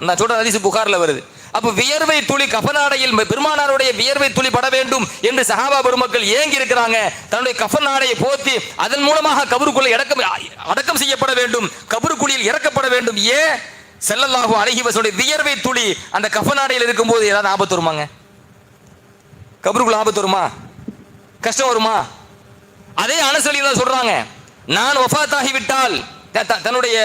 நான் சொல்ற ஹதீஸ் புகார்ல வருது. அப்ப வியர்வை துளி கஃபனாடையில் பெருமானாருடைய வியர்வை துளி பட வேண்டும் என்று சஹாபா பெருமக்கள் ஏங்கி இருக்கிறாங்க. தன்னுடைய கஃபனாடையை போத்தி அதன் மூலமாக கபருக்குள்ள அடக்கம் செய்யப்பட வேண்டும், கபருக்குழியில் இறக்கப்பட வேண்டும். ஏன்? ஸல்லல்லாஹு அலைஹி வஸல்லம் வியர்வை துளி அந்த கஃபனாடையில் இருக்கும்போது ஏதாவது ஆபத்து வருமாங்க? கபருக்குள்ள ஆபத்து வருமா? கஷ்டம் வருமா? அதே அனஸ் ரலியல்லாஹு சொல்றாங்க, நான் வஃபாத் ஆகிவிட்டால், தன்னுடைய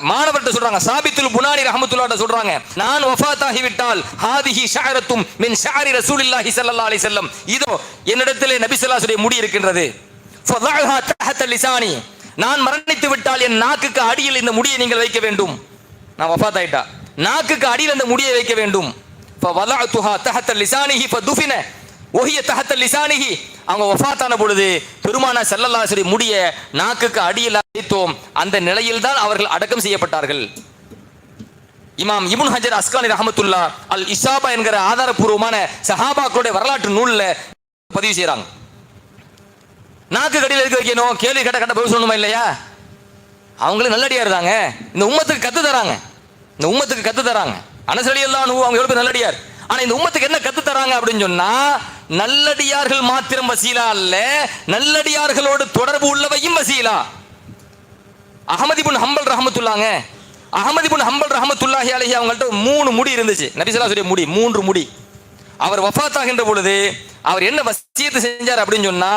மாணவர்கிட்ட சொல்றாங்க, சாபித்துல் புனானி ரஹ்மத்துல்லாஹி சொல்றாங்க, நான் வஃபாத் ஆகிவிட்டால் ஹாதிஹி ஷஅரத்தும் மின் ஷஅரி ரசூலில்லாஹி ஸல்லல்லாஹு அலைஹி வஸல்லம், இதோ என்னிடத்திலே நபி ஸல்லல்லாஹு அலைஹி வஸல்லம் முடி இருக்கின்றது, ஃபதஅஹா தஹத லிசானி, நான் மரணித்து விட்டால் என் நாக்குக்கு அடியில் இந்த முடியை நீங்கள் வைக்க வேண்டும். நான் வஃபாத் ஆயிட்டா நாக்குக்கு அடியில் அந்த முடியை வைக்க வேண்டும். ஃபவலஅதுஹா தஹத லிசானிஹி ஃபதுஃபின, ஒஹிய தஹத்த லிசானிஹி, அவங்க வஃபாத்தான பொழுது பெருமானார் ஸல்லல்லாஹு அலைஹி வஸல்லம் முடிய நாக்குக்கு அடியில் வைத்தோம். அந்த நிலையில் தான் அவர்கள் அடக்கம் செய்யப்பட்டார்கள். இமாம் இப்னு ஹஜர் அஸ்கலானி ரஹ்மத்துல்லாஹ் அல் இஸாபா என்கிற ஆதாரபூர்வமான சஹாபாக்களுடைய வரலாற்று நூல்ல பதிவு செய்றாங்க. நாக்கு கடியில் இருக்க வைக்கணும், கேள்வி கேட்ட பதில் சொல்லணுமா இல்லையா? அவங்களும் நல்லடியார் தாங்க, இந்த உம்மத்துக்கு கத்து தராங்க. இந்த உம்மத்துக்கு கத்து தராங்க. அனஸ் ரலியல்லாஹு அன்ஹு அவங்க எவ்வளவு நல்லடியார். ஆனா இந்த உம்மத்துக்கு என்ன கத்து தராங்க அப்படின்னு சொன்னா, நல்லடியார்கள் மாத்திரம் வசீலா அல்ல, நல்லடியார்களோடு தொடர்பு உள்ளவையும் வசீலா. அஹ்மத் இப்னு ஹம்பல் ரஹ்மத்துல்லாஹ்ங்க, அஹ்மத் இப்னு ஹம்பல் ரஹ்மத்துல்லாஹி அலைஹி அவங்கள்ட்ட 3 முடி இருந்துச்சு. நபி ஸல்லல்லாஹு அலைஹி வஸல்லம் முடி 3 முடி. அவர் வஃபாத் ஆகின்ற பொழுது அவர் என்ன வசியத்து செஞ்சார் அப்படின்னு சொன்னா,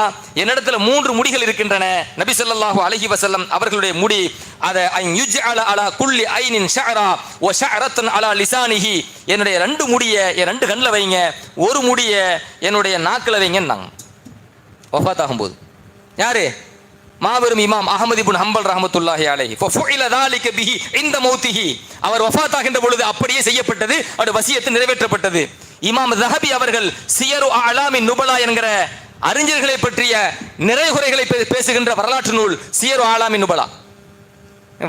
என்னிடத்துல 3 முடிகள் இருக்கின்றன. நபி ஸல்லல்லாஹு அலைஹி வஸல்லம் அவர்களுடைய முடி அதை யுஜ்அல அலா குல்லி ஐனின் ஷஅரா வ ஷஅரத்தன் அலா லிசானிஹி, என்னுடைய 2 முடியை என் 2 கண்ணில் வைங்க, ஒரு முடியை என்னுடைய நாக்கில் வைங்கன்னாங்க வஃபாத் ஆகும்போது. யாரு? மாபெரும் இமாம் அஹ்மத் இப்னு ஹம்பல் ரஹ்மத்துல்லாஹி அலைஹி. ஃபஃஉஇல ذلك பிஹி இந்த மௌத்திஹி, அவர் வஃபாத் ஆகின்ற பொழுது அப்படியே செய்யப்பட்டது, அவருடைய வசியத்து நிறைவேற்றப்பட்டது. இமாம் ஸஹபி அவர்கள் சியரு அலாமின் நுபலா என்கிற அறிஞர்களை பற்றிய நிறைகுறைகளை பேசுகின்ற வரலாற்று நூல் சியரு அலாமின் நுபலா.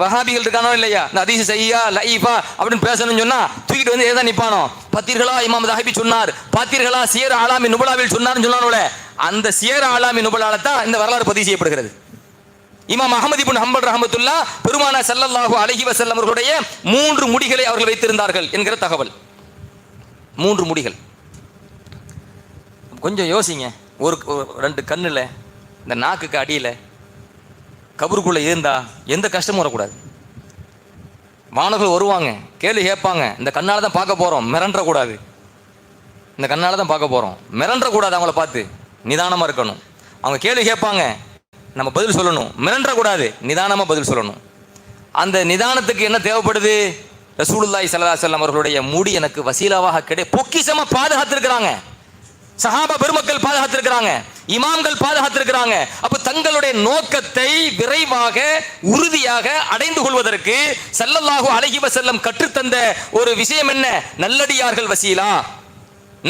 வஹாபிகள் இருக்கானோ இல்லையா, இந்த ஹதீஸ் சஹீஹா லஈஃபா அப்படின்னு பேசணும்னு சொன்னா தூக்கிட்டு வந்து ஏதா நிப்பானோ, பார்த்தீர்களா இமாம் ஸஹபி சொன்னார், பார்த்தீர்களா சியரு அலாமின் நுபலாவில் சொன்னார்னு சொன்னானோல, அந்த சியரு அலாமின் நுபலால தான் இந்த வரலாறு பதிவு செய்யப்படுகிறது. இமாம் அஹ்மத் இப்னு ஹம்பல் ரஹ்மத்துல்லாஹ் பெருமானார் ஸல்லல்லாஹு அலைஹி வஸல்லம் அவர்களுடைய 3 முடிகளை அவர்கள் வைத்திருந்தார்கள் என்கிற தகவல். 3 முடிகள். கொஞ்சம் யோசிங்க, ஒரு 2 கண்ணுல, இந்த நாக்குக்கு அடியில கபருக்குள்ள இருந்தா எந்த கஷ்டமும் வரக்கூடாது. மாணவர்கள் வருவாங்க, கேள்வி கேட்பாங்க, இந்த கண்ணால தான் பார்க்க போறோம், மிரண்ட கூடாது. இந்த கண்ணால தான் பார்க்க போறோம், மிரண்ட கூடாது. அவங்கள பார்த்து நிதானமா இருக்கணும். அவங்க கேள்வி கேட்பாங்க, நம்ம பதில் சொல்லணும், மிரண்ட கூடாது, நிதானமா பதில் சொல்லணும். அந்த நிதானத்துக்கு என்ன தேவைப்படுது? ரசூலுல்லாஹி ஸல்லல்லாஹு அலைஹி வஸல்லம் அவர்களுடைய முடி எனக்கு வசீலாவாக பொக்கிஷமா பாதுகாத்திருக்கிறாங்க. சஹாபா பெருமக்கள் பாதுகாத்திருக்கிறாங்க, இமாம்கள் பாதுகாத்திருக்கிறாங்க. அப்ப தங்களுடைய நோக்கத்தை விரைவாக உறுதியாக அடைந்து கொள்வதற்கு ஸல்லல்லாஹு அலைஹி வஸல்லம் கற்றுத்தந்த ஒரு விஷயம் என்ன? நல்லடியார்கள் வசீலா,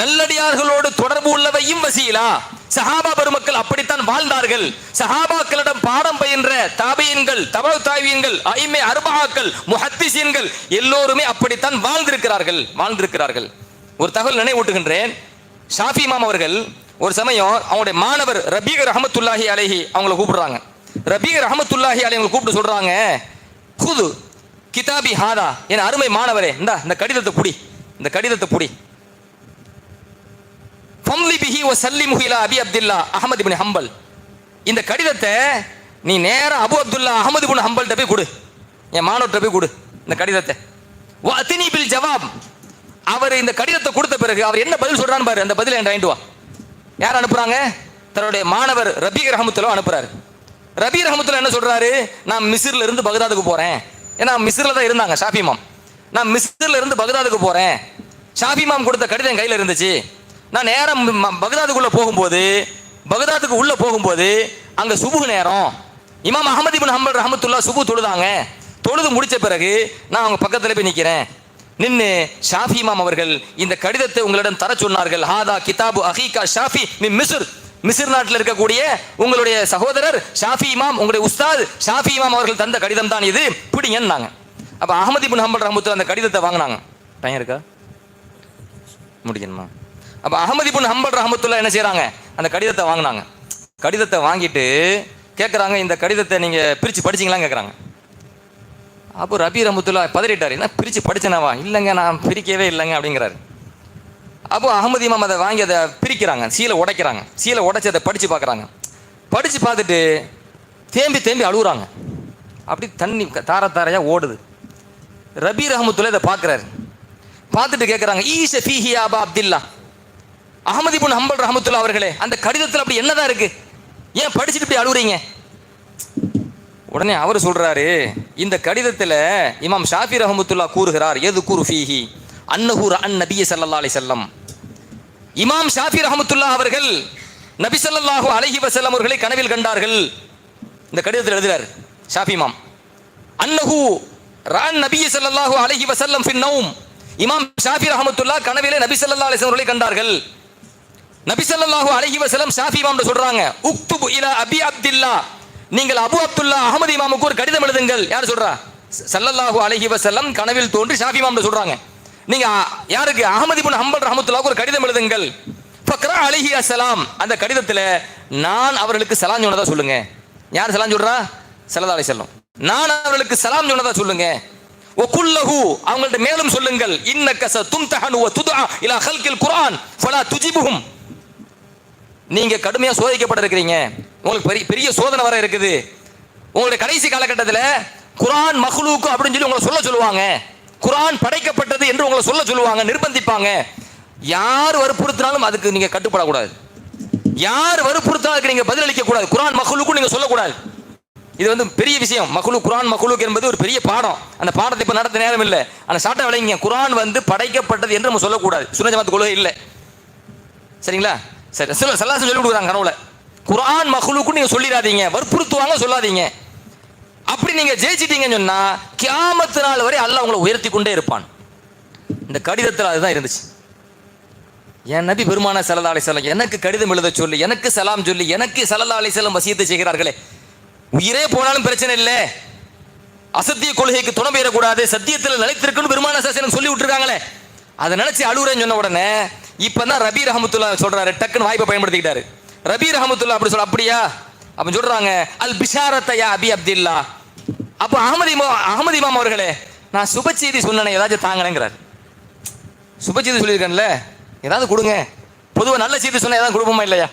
நல்லடியார்களோடு தொடர்பு உள்ளவையும் வசீலா. சஹாபா பெருமக்கள் அப்படித்தான் வாழ்ந்தார்கள். சஹாபாக்களிடம் பாடம் பயின்ற தாபியீன்கள், தபவு தாபியீன்கள், அஇம்மே அர்பஆக்கள், முஹத்திஸீன்கள் எல்லோருமே அப்படித்தான் வாழ்ந்திருக்கிறார்கள். ஒரு தகவல் நினைவூட்டுகின்றேன். ஷாஃபி இமாம் அவர்கள் ஒரு சமயம் அவங்களுடைய மாணவர் ரபீ ரஹ்மத்துல்லாஹி அலைஹி அவங்களை கூப்பிடுறாங்க. ரபீ ரஹ்மத்துல்லாஹி அலைஹி அவங்களை கூப்பிட்டு சொல்றாங்க, குது கிதாபி ஹாதா, என் அருமை மாணவரே, இந்த கடிதத்தை புடி, இந்த கடிதத்தை புடி. ஃபம்லி பிஹி வ சல்லிமுஹு இலா அபி அப்துல்லா அஹ்மத் இப்னு ஹம்பல். இந்த கடிதத்தை நீ நேரா அபு அப்துல்லா அஹ்மத் இப்னு ஹம்பல்கிட்ட போய் கொடு, என் மாணவர்கிட்ட போய் கொடு இந்த கடிதத்தை. வ அத்னி பில் ஜவாப். அவர் இந்த கடிதத்தை கொடுத்த பிறகு அவர் என்ன பதில் சொல்றான்னு பாரு, அந்த பதிலை என்கிட்ட வாங்கிட்டு வா. யார் அனுப்புறாங்க? தன்னுடைய மாணவர் ரபீ ரஹ்மத்துல்லாஹ் அனுப்புறாரு. ரபீ ரஹ்மத்துல்லாஹ் என்ன சொல்றாரு? நான் மிஸ்ர்ல இருந்து பகதாதுக்கு போறேன். ஏன்னா மிஸ்ர்ல தான் இருந்தாங்க ஷாஃபி இமாம். நான் மிஸ்ர்ல இருந்து பகதாதுக்கு போறேன். ஷாஃபி இமாம் கொடுத்த கடிதம் கையில் இருந்துச்சு. நான் நேரம் பகதாதுக்கு உள்ள போகும்போது அங்க சுபுஹ் நேரம். இமாம் அஹ்மத் இப்னு ஹம்பல் ரஹ்மத்துல்லாஹ் சுபுஹ் தொழுதாங்க. தொழுது முடிச்ச பிறகு நான் அவங்க பக்கத்துல போய் நிக்கிறேன். நின்னு ஷாஃபி இமாம் அவர்கள் இந்த கடிதத்தை உங்களிடம் தர சொன்னார்கள். ஹாதா கிதாபு அஹீகா ஷாஃபி மின் மிஸ்ர். மிஸ்ர் நாட்டில் இருக்கக்கூடிய உங்களுடைய சகோதரர் ஷாஃபி இமாம், உங்களுடைய உஸ்தாத் ஷாஃபி இமாம் அவர்கள் தந்த கடிதம் தான் இது, பிடிங்கன்னாங்க. அப்ப அஹ்மத் இப்னு ஹம்பல் ரஹ்மத்துல்லாஹ் அந்த கடிதத்தை வாங்கினாங்க. டைம் இருக்கா? முடிக்கணுமா? அப்ப அஹ்மத் இப்னு ஹம்பல் ரஹ்மத்துல்லாஹ் என்ன செய்றாங்க? அந்த கடிதத்தை வாங்கினாங்க. கடிதத்தை வாங்கிட்டு கேட்குறாங்க, இந்த கடிதத்தை நீங்க பிரிச்சு படிச்சீங்களான்னு கேட்குறாங்க. அப்போ ரபீ ரஹ்மத்துல்லாஹ் பதறிட்டார். என்ன பிரிச்சு படிச்சனவா? இல்லைங்க, நான் பிரிக்கவே இல்லைங்க அப்படிங்கிறாரு. அப்போ அஹ்மத் இமாம் அதை வாங்கி அதை பிரிக்கிறாங்க, சீலை உடைக்கிறாங்க. சீலை உடைச்சி அதை படிச்சு பார்க்குறாங்க. படிச்சு பார்த்துட்டு தேம்பி அழுகுறாங்க. அப்படி தண்ணி தாரையா ஓடுது. ரபீ ரஹ்மத்துல்லாஹ் இதை பார்க்குறாரு. பார்த்துட்டு கேட்குறாங்க, ஈஷ ஃபீஹி அபா அப்துல்லா. அஹ்மத் இப்னு ஹம்பல் ரஹ்மத்துல்லாஹ் அவர்களே, அந்த கடிதத்தில் அப்படி என்னதான் இருக்கு? ஏன் படிச்சுட்டு இப்படி அழுகுறீங்க? உடனே அவர் சொல்றாரு, இந்த கடிதத்தில் இமாம் ஷாஃபி ரஹ்மத்துல்லாஹ் கூறுகிறார், எது கூறு ஃபீஹி அன்னஹு ரஅன் நபிய ஸல்லல்லாஹு அலைஹி வஸல்லம். இமாம் ஷாஃபி ரஹ்மத்துல்லாஹ் அவர்கள் நபி ஸல்லல்லாஹு அலைஹி வஸல்லம் அவர்களை கனவில் கண்டார்கள். இந்த கடிதத்தில் எழுதுறார் ஷாஃபி இமாம், அன்னஹு ரஅன் நபிய ஸல்லல்லாஹு அலைஹி வஸல்லம் ஃபின் நௌம். இமாம் ஷாஃபி ரஹ்மத்துல்லாஹ் கனவிலே நபி ஸல்லல்லாஹு அலைஹி வஸல்லம் அவர்களை கண்டார்கள். நபி ஸல்லல்லாஹு அலைஹி வஸல்லம் ஷாஃபி இமாம் சொல்றாங்க, உக்துபு இலா அபி அப்துல்லா, நீங்கள் அபு அப்துல்லா அஹமது இமாமுக்கு ஒரு கடிதம் எழுதுங்கள். யார் சொல்றா? ஸல்லல்லாஹு அலைஹி வஸல்லம் கனவில் தோன்றி ஷாஃபி இமாம் சொல்றாங்க, நீங்க யாருக்கு? அஹமது இப்னு ஹம்பல் ரஹ்மத்துல்லாஹ்வுக்கு ஒரு கடிதம் எழுதுங்கள். ஃபக்ரா அலைஹி அஸ்ஸலாம், அந்த கடிதத்தில் நான் அவர்களுக்கு சலாம் சொன்னதா சொல்லுங்க. யார் சலாம் சொல்றா? ஸல்லல்லாஹு அலைஹி வஸல்லம். நான் அவர்களுக்கு சலாம் சொன்னதா சொல்லுங்க. வகுல்லஹு, அவங்கள்ட்ட மேலும் சொல்லுங்கள், இன்னக சதும்தஹனு வ துதுஆ இலா ஹல்கில் குர்ஆன் ஃபலா துஜிபுஹும், நீங்க கடுமையா சோதிக்கப்பட்டிருக்கிறீங்க, உங்களுக்கு பெரிய சோதனை வர இருக்குது. உங்களுடைய கடைசி காலகட்டத்தில் குர்ஆன் மக்லூக் அப்படின்னு சொல்லி உங்களை சொல்லுவாங்க, குர்ஆன் படைக்கப்பட்டது என்று உங்களை சொல்லுவாங்க, நிர்பந்திப்பாங்க. யார் வற்புறுத்தினாலும் அதுக்கு நீங்க கட்டுப்படக்கூடாது. யார் வற்புறுத்தாலும் நீங்க பதிலளிக்க கூடாது. குர்ஆன் மக்லூக் நீங்க சொல்லக்கூடாது. இது வந்து பெரிய விஷயம். மக்லூக், குர்ஆன் மக்லூக் என்பது ஒரு பெரிய பாடம். அந்த பாடத்தை இப்ப நடத்த நேரம் இல்லை. அந்த சாட்டை விளங்கிங்க. குர்ஆன் வந்து படைக்கப்பட்டது என்று நம்ம சொல்லக்கூடாது. சுன்னத் ஜமாத் கொள்கை இல்லை. சரிங்களா? சரி, சல்லாசம் சொல்லி கொடுக்குறாங்க கனவுல, குர்ஆன் மக்லூக் நீங்க சொல்லிடாதீங்க, வற்புறுத்துவாங்க சொல்லாதீங்க. அப்படி நீங்க ஜெயிச்சிட்டீங்கன்னு சொன்னா கியாமத் நாள் வரை அல்லாஹ் உங்களை உயர்த்தி கொண்டே இருப்பான். இந்த கடிதத்தில் அதுதான் இருந்துச்சு. என் நபி பெருமான ஸல்லல்லாஹு அலைஹி வஸல்லம் எனக்கு கடிதம் எழுத சொல்லி, எனக்கு சலாம் சொல்லி, எனக்கு ஸல்லல்லாஹு அலைஹி வஸல்லம் வசியத்தை செய்கிறார்களே, உயிரே போனாலும் பிரச்சனை இல்லை, அசத்திய கொள்கைக்கு துணை பெறக்கூடாது, சத்தியத்தில் நிலைத்திருக்குன்னு பெருமான ஸல்லல்லாஹு சொல்லி விட்டுருக்காங்களே, அதை நினைச்சு அழுகுறேன்னு சொன்ன உடனே இப்பதான் ரபி ரஹமத்துல்லாஹ் சொல்றாரு, டக்குன்னு வாய்ப்பை பயன்படுத்திக்கிட்டாரு. ரபி ரஹமத்துல்லாஹ் அப்படி சொல்ல, அப்படியா அப்ப சொல்றாங்க, அல் பிஷாரத்த யா அபி அப்துல்லா, அப்ப அஹமது இமாம் அவர்களே, நான் சுப செய்தி சொன்னேன், ஏதாச்சும் தாங்கங்கிறார். சுப செய்தி சொல்லியிருக்கேன்ல, ஏதாவது கொடுங்க. பொதுவாக நல்ல செய்தி சொன்னால் ஏதாவது கொடுப்போமா இல்லையா?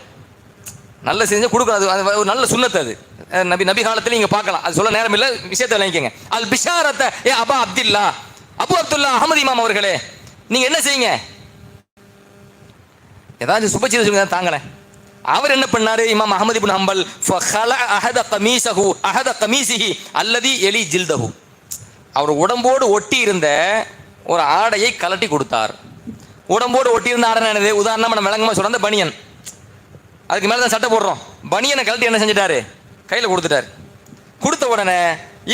நல்ல செய்தி கொடுக்கணும், அது ஒரு நல்ல சுன்னத்து. அது நபி காலத்தில் நீங்கள் பார்க்கலாம். அது சொல்ல நேரம் இல்லை, விஷயத்தை விளங்கிக்கங்க. அல் பிஷாரத்த ஏ அபா அப்துல்லா, அபு அப்துல்லா அஹமது இமாம் அவர்களே, நீங்க என்ன செய்யுங்க, ஏதாச்சும் சுப செய்தி சொல்லுங்க தாங்களேன். அவர் என்ன பண்ணாரு? இமாம் அஹமது இப்னு ஹம்பல் அஹத கமீசிஹி அல்லதி எலி ஜில்தஹு, அவர் உடம்போடு ஒட்டி இருந்த ஒரு ஆடையை கலட்டி கொடுத்தார். உடம்போடு ஒட்டி இருந்த ஆடை என்னது? உதாரணமா நம்ம விளங்கமா சொல்ற பனியன், அதுக்கு மேல தான் சட்டை போடுறோம். பனியனை கலட்டி என்ன செஞ்சிட்டாரு? கையில் கொடுத்துட்டாரு. கொடுத்த உடனே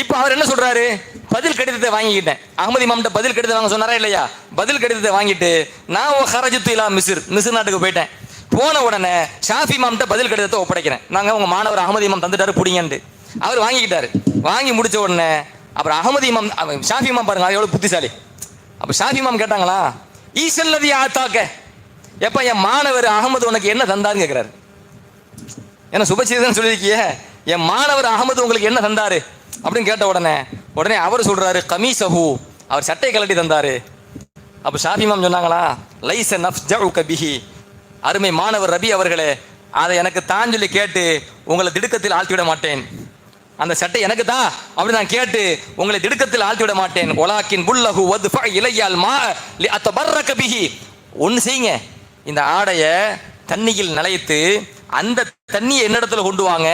இப்போ அவர் என்ன சொல்றாரு? பதில் கடிதத்தை வாங்கிக்கிட்டேன். அஹமது இமாம்கிட்ட பதில் கடிதம் வாங்க சொன்னாரா இல்லையா? பதில் கடிதத்தை வாங்கிட்டு நான் ஹரஜத்து இலா மிஸ்ர் நாட்டுக்கு போயிட்டேன். போன உடனே ஷாஃபி இமாம்கிட்ட பதில் கடிதத்தை ஒப்படைக்கிறேன். நாங்கள் உங்க மாணவர் அஹமது இமாம் தந்துட்டாரு பிடிங்கன்ட்டு. அவர் வாங்கிக்கிட்டாரு. வாங்கி முடிச்ச உடனே அப்புறம் அஹமது இமாம் ஷாஃபி இமாம் பாருங்க எவ்வளவு புத்திசாலி. அப்ப ஷாஃபி இமாம் கேட்டாங்களா, ஈசல்லதி ஆத்தாக்க, எப்ப என் மாணவர் அகமது உனக்கு என்ன தந்தாருன்னு கேட்கிறாரு. என்ன சுபச்சீதன் சொல்லியிருக்கிய, என் மாணவர் அகமது உங்களுக்கு என்ன தந்தாரு அப்படின்னு கேட்ட உடனே அவர் சொல்றாரு, கமீசஹு, அவர் சட்டை கலட்டி தந்தாரு. அப்ப ஷாஃபி இமாம் சொன்னாங்களா, லைஸ நஃப்ஜஉக பிஹி, அருமை மாணவர் ரபி அவர்களே, அதை எனக்கு தான் சொல்லி கேட்டு உங்களை திடுக்கத்தில் ஆழ்த்திவிட மாட்டேன். அந்த சட்டை எனக்கு தான் அப்படி நான் கேட்டு உங்களை திடுக்கத்தில் ஆழ்த்திவிட மாட்டேன். ஒலாக்கின் புல்லஹு வத்ஃப இலையால் மா லி அத்தபர்ரக பிஹி, ஒன்று செய்யுங்க, இந்த ஆடையை தண்ணியில் நனைத்து அந்த தண்ணியை என்னிடத்துல கொண்டு வாங்க,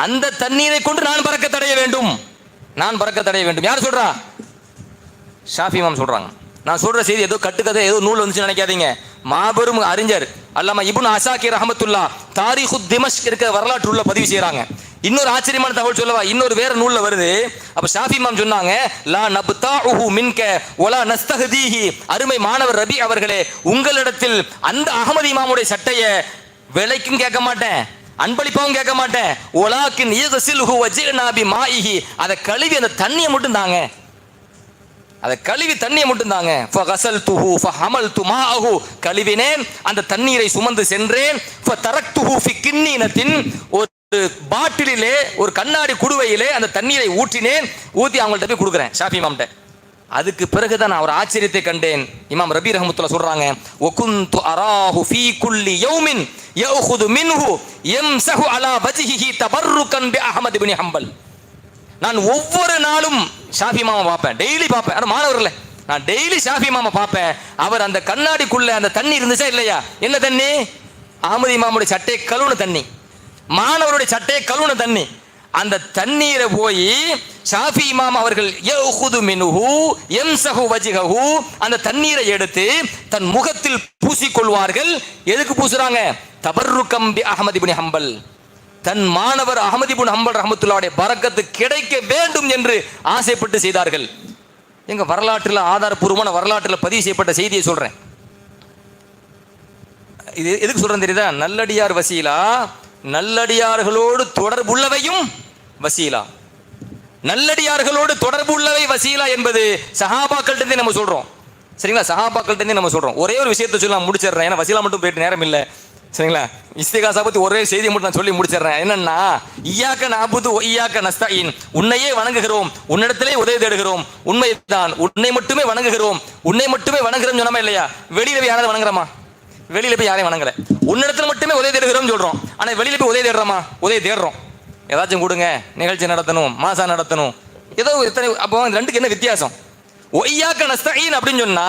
அந்த தண்ணீரை கொண்டு நான் பறக்க தடைய வேண்டும், நான் பறக்க தடைய வேண்டும். யார் சொல்றா? ஷாஃபி இமாம் சொல்றாங்க. நான் சொல்ற செய்தி ஏதோ கட்டுக்கதை ஏதோ நூல் வந்துச்சு நினைக்காதீங்க. மாபெரும் அறிஞர் அல்லாமா இப்னு அசாக்கிர் ரஹ்மத்துல்லாஹ் தாரீஹு திமஷ்க் இருக்க வரலாற்று உள்ள பதிவு செய்யறாங்க. இன்னொரு ஆச்சரியமான தகவல் சொல்லவா, இன்னொரு வேற நூல்ல வருது. அப்ப ஷாஃபி இமாம் சொன்னாங்க, லா நப்தாஉஹு மின்க வலா நஸ்தஹதீஹி, அருமை மாணவர் ரபி அவர்களே, உங்களிடத்தில் அந்த அஹமது இமாமுடைய சட்டையை விலைக்கும் கேட்க மாட்டேன், அன்பளிப்பாவும் கேட்க மாட்டேன். ஒலாக்கின் யக்ஸில்ஹு வஜினா பிமாஇஹி, அதை கழுவி அந்த தண்ணியை மட்டும் தாங்க, அதை கழுவி தண்ணியை மட்டும் தாங்க. ஃபகஸல்துஹு ஃபஹமல்து மாஅஹு, கழுவினேன், அந்த தண்ணீரை சுமந்து சென்றேன். ஃபதரக்துஹு ஃபி கின்னீனத்தின், ஒரு பாட்டிலே ஒரு கண்ணாடி குடுவையிலே அந்த தண்ணீரை ஊற்றினேன், ஊற்றி அவங்கள்ட்ட போய் கொடுக்குறேன் ஷாஃபி இமாம்கிட்ட. அதுக்கு பிறகுதான் நான் ஒரு ஆச்சரியத்தை கண்டேன். இமாம் ரபி ரஹ்மத்துல்லாஹ் சொல்றாங்க, வகுந்து அராஹு ஃபீ குல்லி யௌமின் யஅஹுது மின்ஹு யம்ஸஹு அலா வஜ்ஹிஹி தபர்ருகன் பி அஹ்மத் இப்னு ஹம்பல். நான் ஒவ்வொரு நாளும் ஷாஃபி இமாமை பார்ப்பேன், டெய்லி பார்ப்பேன். ஆனால் மாணவர்களே, நான் டெய்லி ஷாஃபி இமாமை பார்ப்பேன். அவர் அந்த கண்ணாடிக்குள்ள அந்த தண்ணி இருந்துச்சா இல்லையா? என்ன தண்ணி? அஹ்மது இமாமுடைய சட்டை கழுவுன தண்ணி, மாணவருடைய சட்டையை கழுவுன தண்ணி. அந்த தண்ணீரை போய் ஷாஃபி இமாம் அவர்கள் யஅஹுது மின்ஹு யம்ஸஹு வஜ்ஹஹு, அந்த தண்ணீரை எடுத்து தன் முகத்தில் பூசிக்கொள்வார்கள். எதுக்கு பூசுறாங்க? தபர்ருகம் பி அஹ்மத் இப்னு ஹம்பல், தன் மாணவர் அஹ்மத் இப்னு ஹம்பல் ரஹ்மத்துல்லாஹி பரக்கத்து கிடைக்க வேண்டும் என்று ஆசைப்பட்டு செய்தார்கள். எங்க வரலாற்றில் ஆதாரபூர்வமான வரலாற்றில் பதிவு செய்யப்பட்ட செய்தியை சொல்றேன். இது எதுக்கு சொல்றேன் தெரியுதா? நல்லடியார் வசீலா, நல்லடியார்களோடு தொடர்புள்ளவையும் வசீலா. நல்லடியார்களோடு தொடர்புள்ளவை வசீலா என்பது சஹாபாக்கள்கிட்ட நம்ம சொல்றோம். சரிங்களா? சஹாபாக்கள்கிட்ட நம்ம சொல்றோம். ஒரே ஒரு விஷயத்தை சொல்லி நான் முடிச்சிடுறேன், ஏன்னா வசீலா மட்டும் போயிட்டு நேரம் இல்லை. சரிங்களா? இஸ்திகாசா பத்தி ஒரே செய்தியை மட்டும் நான் சொல்லி முடிச்சிடுறேன். என்னன்னா, இய்யாக்க நஅபுது வ இய்யாக்க நஸ்தஈன், உன்னையே வணங்குகிறோம், உன்னிடத்திலே உதவி தேடுகிறோம். உண்மைதான், உன்னை மட்டுமே வணங்குகிறோம், உன்னை மட்டுமே வணங்குறோம் சொன்னமா இல்லையா? வெளியில போய் யாராவது வணங்குறோமா? வெளியில போய் யாரையும் வணங்கல. உன்னிடத்துல மட்டுமே உதவி தேடுகிறோம் சொல்றோம். ஆனா வெளியில போய் உதவி தேடுறோமா? உதவி தேடுறோம். ஏதாச்சும் கொடுங்க, நிகழ்ச்சி நடத்தணும், மாசா நடத்தணும், ஏதோ எத்தனை. அப்போ ரெண்டுக்கு என்ன வித்தியாசம்? ஒய்யாக்க நஸ்தஈன் அப்படின்னு சொன்னா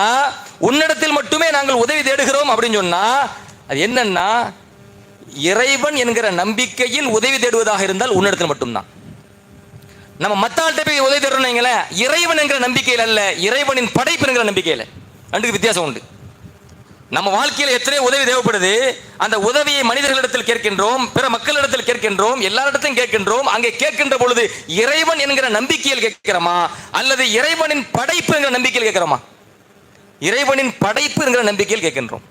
உன்னிடத்தில் மட்டுமே நாங்கள் உதவி தேடுகிறோம் அப்படின்னு சொன்னா அது என்னன்னா, இறைவன் என்கிற நம்பிக்கையில் உதவி தேடுவதாக இருந்தால் உன்னிடத்தில் மட்டும்தான். நம்ம மத்தாள்கிட்ட போய் உதவி தேடுறோம், இறைவன் என்கிற நம்பிக்கையில் அல்ல, இறைவனின் படைப்பு என்கிற நம்பிக்கையில். ரெண்டுக்கு வித்தியாசம் உண்டு. நம்ம வாழ்க்கையில் எத்தனை உதவி தேவைப்படுது, அந்த உதவியை மனிதர்களிடத்தில் கேட்கின்றோம், பிற மக்களிடத்தில் கேட்கின்றோம், எல்லாரிடத்தையும் கேட்கின்றோம். அங்கே கேட்கின்ற பொழுது இறைவன் என்கிற நம்பிக்கையில் கேட்கிறோமா, அல்லது இறைவனின் படைப்பு என்கிற நம்பிக்கையில் கேட்கிறோமா? இறைவனின் படைப்பு என்கிற நம்பிக்கையில் கேட்கின்றோம்.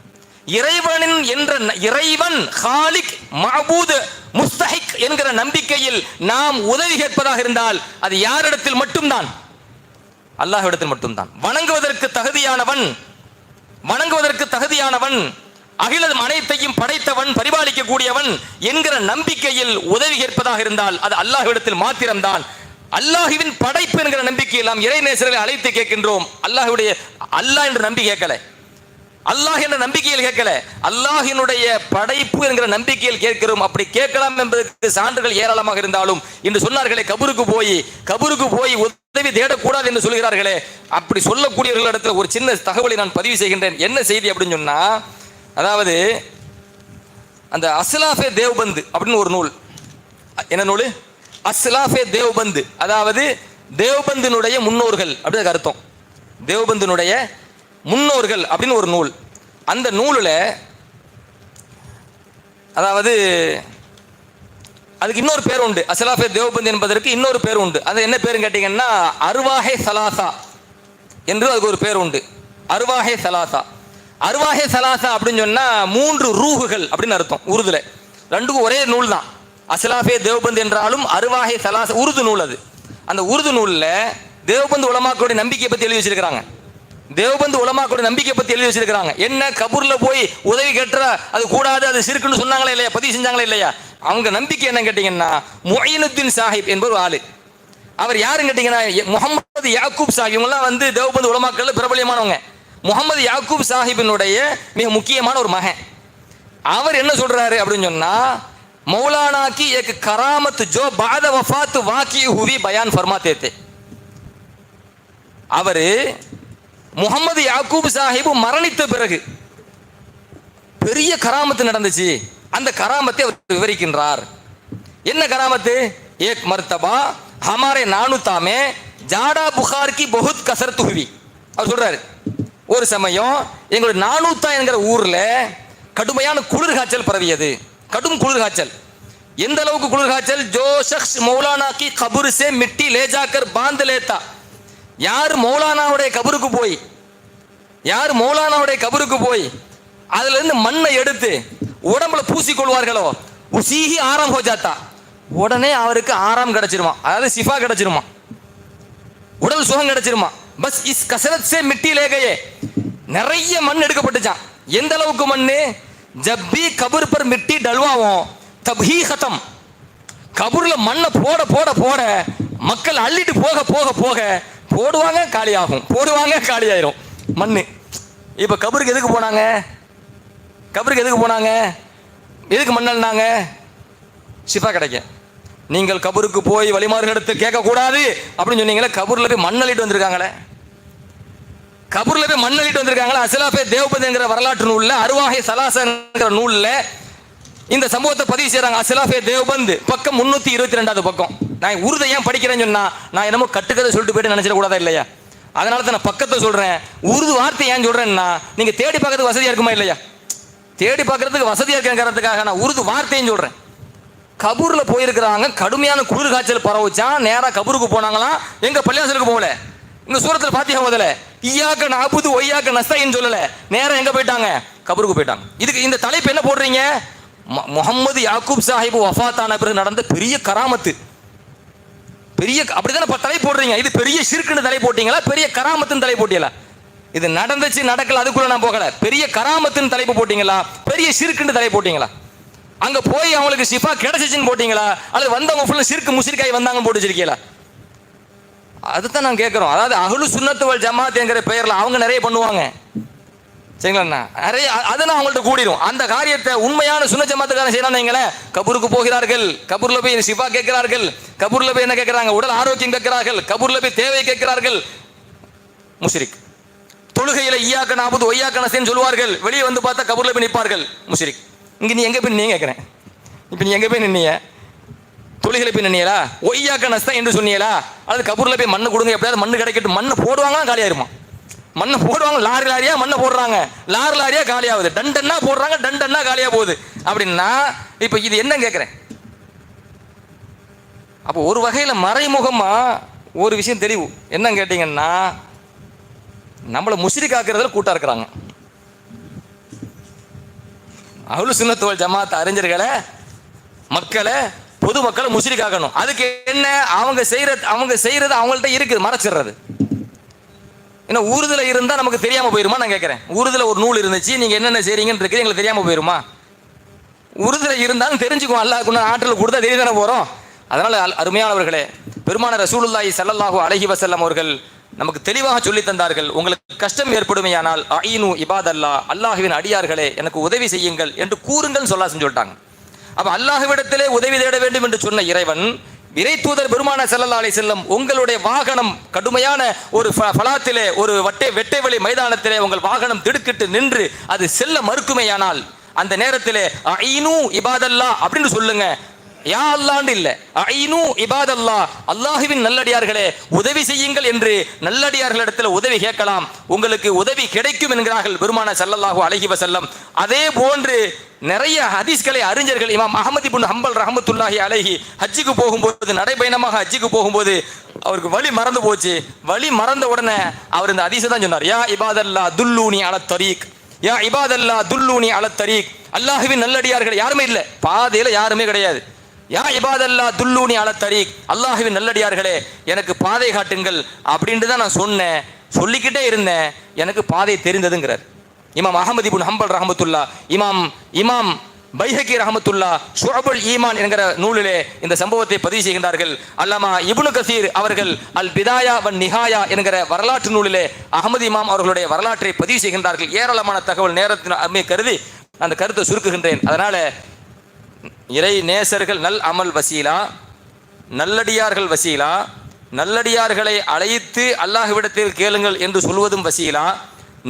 இறைவன் ஹாலிக் மஅபூத் முஸ்தஹிக் என்கிற நம்பிக்கையில் நாம் உதவி கேட்பதாக இருந்தால் அது யாரிடத்தில் மட்டும்தான்? அல்லாஹ்விடத்தில் மட்டும்தான். வணங்குவதற்கு தகுதியானவன், அகிலம் அனைத்தையும் படைத்தவன், பரிபாலிக்க கூடியவன் என்கிற நம்பிக்கையில் உதவி கேட்பதாக இருந்தால் அது அல்லாஹ்விடத்தில் மாத்திரம்தான். அல்லாஹ்வின் படைப்பு என்கிற நம்பிக்கையில் நாம் இறை நேசர்களை அழைத்து கேட்கின்றோம். அல்லாஹ் என்ற நம்பிக்கை கேட்கல, அல்லாஹ் என்ற நம்பிக்கையில் கேட்கல, அல்லாஹினுடைய படைப்பு என்கிற நம்பிக்கையில் கேட்கிறோம். அப்படி கேட்கலாம் என்பதற்கு சான்றுகள் ஏராளமாக இருந்தாலும் இன்று சொன்னார்களே, கபருக்கு போய் உதவி தேடக்கூடாது என்று சொல்கிறார்களே, அப்படி சொல்லக்கூடியவர்களிடத்தில் ஒரு சின்ன தகவலை நான் பதிவு செய்கின்றேன். என்ன செய்தி அப்படின்னு சொன்னா, அதாவது அந்த அஸ்லாஃபே தேவ்பந்து அப்படின்னு ஒரு நூல். என்ன நூல்? அஸ்லாஃபே தேவ்பந்து, அதாவது தேவ்பந்தினுடைய முன்னோர்கள் அப்படின்னு அர்த்தம். தேவ்பந்தினுடைய முன்னோர்கள் அப்படின்னு ஒரு நூல். அந்த நூலில் அதாவது அதுக்கு இன்னொரு பேர் உண்டு. அஸ்லாஃபே தேவ்பந்த் என்பதற்கு இன்னொரு பேர் உண்டு. அது என்ன பேருன்னு கேட்டீங்கன்னா, அர்வாஹே சலாசா என்று அதுக்கு ஒரு பேர் உண்டு. அர்வாஹே சலாசா அப்படின்னு சொன்னா 3 ரூஹுகள் அப்படின்னு அர்த்தம். உருதுல ரெண்டுக்கும் ஒரே நூல் தான். அஸ்லாஃபே தேவ்பந்த் என்றாலும் அர்வாஹே சலாசா உருது நூல். அது அந்த உருது நூலில் தேவ்பந்த் உலமாக்களுடைய நம்பிக்கையை பற்றி எழுதி வச்சிருக்கிறாங்க. தேவ்பந்து உலமாக்களுடைய நம்பிக்கை பத்தி எழுதி வச்சிருக்காங்க. என்ன, கபூர்ல போய் உதவி கேட்டா அது கூடாது, அது சிறுக்குன்னு சொன்னாங்களே இல்லையா, பதிவு செஞ்சாங்களே இல்லையா? அவங்க நம்பிக்கை என்ன கேட்டீங்கன்னா, முஈனுத்தீன் சாஹிப் என்பவர் ஆளு. அவர் யாருன்னு கேட்டீங்கன்னா, முகமது யாக்கூப் சாஹிப். இவங்கெல்லாம் தேவ்பந்து உலமாக்கள் பிரபலியமானவங்க. முகமது யாக்கூப் சாஹிபினுடைய மிக முக்கியமான ஒரு மகன். அவர் என்ன சொல்றாரு அப்படின்னு சொன்னா, மௌலானா கி ஏக் கராமத் ஜோ பாத வஃபாத் வாக்கி ஹுவி பயான் ஃபர்மாத்தே தே. அவரு முகமது யாக்கூப் சாஹிப் மரணித்த பிறகு பெரிய கராமத்து நடந்துச்சு. அந்த கராமத்தை அவர் விவரிக்கின்றார். என்ன கராமத்து? ஏக் மர்தபா ஹமாரே நானுத்தாமே ஜாடா புகார் கி பஹுத் கசரத் ஹுவி. அவர் சொல்றாரு, ஒரு சமயம் எங்களுடைய நானூத்தா என்கிற ஊர்ல கடுமையான குளிர் காய்ச்சல் பரவியது. கடும் குளிர் காய்ச்சல். எந்த அளவுக்கு குளிர் காய்ச்சல்? ஜோ ஷக்ஸ் மௌலானா கி கபூர் சே மிட்டி லே ஜாக்கர் பாந்த் லேத்தா. யார் மௌலானாவுடைய கபருக்கு போய் அதுல இருந்து மண்ணை எடுத்து உடம்புல பூசிக்கொள்வார்களோ, உசீஹி ஆராம் ஹோ ஜாத்தா, உடனே அவருக்கு ஆராம் கிடைச்சிருமா, அதாவது சிஃபா கிடைச்சிருமா, உடல் சுகம் கிடைச்சிருமா. பஸ் இஸ் கசரத் சே மிட்டி லேகையே. நிறைய மண் எடுக்கப்பட்டுச்சான். எந்த அளவுக்கு மண்ணு? ஜப்பி கபர் பர் மிட்டி டல்வாவும் தப்ஹி கதம். கபூர்ல மண்ணை போட போட போட மக்கள் அள்ளிட்டு போக போக போக போடுவாங்க, காலியாகும், போடுவாங்க, காலியாயிரும் மண்ணு. இப்ப கபருக்கு எதுக்கு போனாங்க? எதுக்கு மண்ணல்னாங்க? சிஃபா கிடைக்க. நீங்கள் கபருக்கு போய் வழிமாறுகளுக்கு கேட்க கூடாது அப்படின்னு சொன்னீங்களே, கபூர்ல போய் மண்ணளிட்டு வந்திருக்காங்களே. அஸ்லாஃபே தேவ்பந்த் என்கிற வரலாற்று நூல்ல, அர்வாஹே சலாசா என்கிற நூல்ல இந்த சம்பவத்தை பதிவு செய்யறாங்க. அஸ்லாஃபே தேவ்பந்த் பக்கம் 322வது பக்கம். நான் உருதை ஏன் படிக்கிறேன்னு சொன்னா, நான் என்னமோ கட்டுக்கதை சொல்லிட்டு போயிட்டு நினைச்சிட கூடாதா இல்லையா? அதனால தான் நான் பக்கத்தை சொல்றேன். உருது வார்த்தை ஏன் சொல்றேன்னா, நீங்க தேடி பார்க்கறதுக்கு வசதியா இருக்குமா இல்லையா? தேடி பார்க்கறதுக்கு வசதியா இருக்கிறதுக்காக நான் உருது வார்த்தையும் சொல்றேன். கபூர்ல போயிருக்கிறாங்க, கடுமையான குளிர் காய்ச்சல் பரவுச்சான். நேரா கபூருக்கு போனாங்களாம். எங்க பள்ளியாசலுக்கு போகல. இந்த சூரத்தில் பாத்தியா முதல்ல இய்யாக்க நஅபுது ஒய்யாக்க நஸ்தஈன் சொல்லல. நேரா எங்க போயிட்டாங்க? கபருக்கு போயிட்டாங்க. இதுக்கு இந்த தலைப்பு என்ன போடுறீங்க? முகமது யாக்கூப் சாஹிப் வஃபாத்தான பிறகு நடந்த பெரிய கராமத்து, பெரிய அப்படித்தானே தலை போடுறீங்க. இது பெரிய ஷிர்க்குன்னு தலை போட்டீங்களா, பெரிய கராமத்துன்னு தலை போட்டீங்களா? இது நடந்துச்சு நடக்கல அதுக்குள்ள நான் போகல. பெரிய கராமத்துன்னு தலைப்பு போட்டீங்களா, பெரிய ஷிர்க்குன்னு தலை போட்டீங்களா? அங்க போய் அவங்களுக்கு ஷிஃபா கிடைச்சிச்சுன்னு போட்டீங்களா, அல்லது வந்தவங்க ஃபுல்லா ஷிர்க் முஷ்ரிக்காய் வந்தாங்கன்னு போட்டு வச்சிருக்கீங்களா? அதுதான் நான் கேட்கிறோம். அதாவது அஹ்லு சுன்னத் வல் ஜமாத் என்கிற பெயர்ல அவங்க நிறைய பண்ணுவாங்க, சரிங்களா? நிறைய அதெல்லாம் அவங்கள்ட்ட கூடிரும். அந்த காரியத்தை உண்மையான சுன்ன ஜமாத்துக்காரன் செய்யறாங்க. கபூருக்கு போகிறார்கள், கபூர்ல போய் ஷிஃபா கேட்கிறார்கள், கபூர்ல போய் என்ன கேட்கிறாங்க, உடல் ஆரோக்கியம் கேட்கிறார்கள், கபூர்ல போய் தேவை கேட்கிறார்கள். முஷ்ரிக். தொழுகையில ஈயாக்க நாபுது ஒய்யாக்க நஸ்தீன் சொல்லுவார்கள், வெளியே வந்து பார்த்தா கபூர்ல போய் நிற்பார்கள். முஷ்ரிக். இங்க நீ எங்க போய் நின்னீங்க கேட்கிறேன். இப்ப நீ எங்க போய் நின்னீங்க? தொழுகையில போய் நின்னீங்களா? ஒய்யாக்க நஸ்தா என்று சொன்னீங்களா? அல்லது கபூர்ல போய் மண்ணு கொடுங்க, எப்படியாவது மண்ணு கிடைக்கட்டும். மண்ணை போடுவாங்களா காலியாயிருமா? மண்ணை போடுவாங்க, லாரி லாரியா மண்ணை போடுறாங்க, லாரி லாரியா காலியாகுது, டண்டன்னா போடுறாங்க, டண்டன்னா காலியா போகுது. அப்படின்னா இப்ப இது என்ன கேட்கிறேன்? அப்போ ஒரு வகையில மறைமுகமா ஒரு விஷயம் தெரிவு என்ன கேட்டீங்கன்னா, நம்மளை முஷ்ரிக் ஆக்குறதுல கூட்டா இருக்கிறாங்க. அஹ்லு சுன்னத் வல் ஜமாத் அறிஞர்களை, மக்களை, பொதுமக்களை முஷ்ரிக் ஆக்கணும். அதுக்கு என்ன? அவங்க செய்யறது அவங்கள்ட்ட இருக்குது, மறைச்சிடுறது. ஏன்னா ஊறுதல இருந்தா நமக்கு தெரியாம போயிருமா? நான் கேட்கிறேன். ஊறுதல ஒரு நூல் இருந்துச்சு, நீங்க என்னென்ன செய்றீங்கன்னு இருக்குது, எங்களுக்கு தெரியாம போயிருமா? ஊறுதல இருந்தாலும் தெரிஞ்சுக்குவோம். அல்லாஹ்வுக்கு ஆற்றல் கொடுத்தா தெரிய தானே போறோம். அதனால அருமையானவர்களே, பெருமான ரசூலுல்லாஹி ஸல்லல்லாஹு அலைஹி வஸல்லம் அவர்கள் நமக்கு தெளிவாக சொல்லி தந்தார்கள், உங்களுக்கு கஷ்டம் ஏற்படுமையானால் அஈனு இபாதல்லாஹ், அல்லாஹ்வின் அடியார்களே எனக்கு உதவி செய்யுங்கள் என்று கூறுங்கள் சொல்லிட்டாங்க. அப்ப அல்லாஹ்விடத்திலே உதவி தேட வேண்டும் என்று சொன்ன இறைவன், இறை தூதர் பெருமான ஸல்லல்லாஹு அலைஹி வஸல்லம், உங்களுடைய வாகனம் கடுமையான ஒரு ஃபலாத்திலே, ஒரு வெட்டைவெளி மைதானத்திலே உங்கள் வாகனம் திடுக்கிட்டு நின்று அது செல்ல மறுக்குமையானால் அந்த நேரத்திலே அஈனு இபாதல்லாஹ் அப்படின்னு சொல்லுங்க. யா அல்லாஹ்னு இல்ல, அஈனு இபாதல்லாஹ், அல்லாஹ்வின் நல்லடியார்களே உதவி செய்யுங்கள் என்று நல்லடியார்களிடத்தில் உதவி கேட்கலாம், உங்களுக்கு உதவி கிடைக்கும் என்கிறார்கள் பெருமான ஸல்லல்லாஹு அலைஹி வஸல்லம். அதே போன்று நிறைய ஹதீஸ்களை அறிஞர்கள், இமாம் அஹ்மத் இப்னு ஹம்பல் ரஹ்மத்துல்லாஹி அலைஹி ஹஜ்ஜுக்கு போகும்போது, நடைபயணமாக ஹஜ்ஜுக்கு போகும்போது அவருக்கு வழி மறந்து போச்சு. வழி மறந்த உடனே அவர் இந்த ஹதீஸை தான் சொன்னார், யா இபாதல்லாஹ் துல்லூனி அலத் தரீக், யா இபாதல்லாஹ் துல்லூனி அலத் தரீக். அல்லாஹ்வின் நல்லடியார்கள் யாருமே இல்லை, பாதையில யாருமே கிடையாது. யா இபாதல்லாஹ் துல்லூனி அலத் தரீக், அல்லாஹ்வின் நல்லடியார்களே எனக்கு பாதை காட்டுங்கள் அப்படின்ட்டு தான் நான் சொன்னேன், சொல்லிக்கிட்டே இருந்தேன், எனக்கு பாதை தெரிந்ததுங்கிறார் இமாம் அஹ்மத் இப்னு ஹம்பல் ரஹ்மத்துல்லா. இமாம் பைஹகி ரஹ்மத்துல்லா ஷுஅபுல் ஈமான் என்கிற நூலிலே இந்த சம்பவத்தை பதிவு செய்கின்றார்கள். அல்லாமா இப்னு கசீர் அவர்கள் அல் பிதாயா வன் நிஹாயா என்கிற வரலாற்று நூலிலே அஹ்மத் இமாம் அவர்களுடைய வரலாற்றை பதிவு செய்கின்றார்கள். ஏராளமான தகவல் நேரத்தின் அருமை கருதி அந்த கருத்தை சுருக்குகின்றேன். அதனால இறை நேசர்கள் நல் அமல் வசீலா, நல்லடியார்கள் வசீலா, நல்லடியார்களை அழைத்து அல்லாஹ்விடத்தில் கேளுங்கள் என்று சொல்வதும் வசீலா,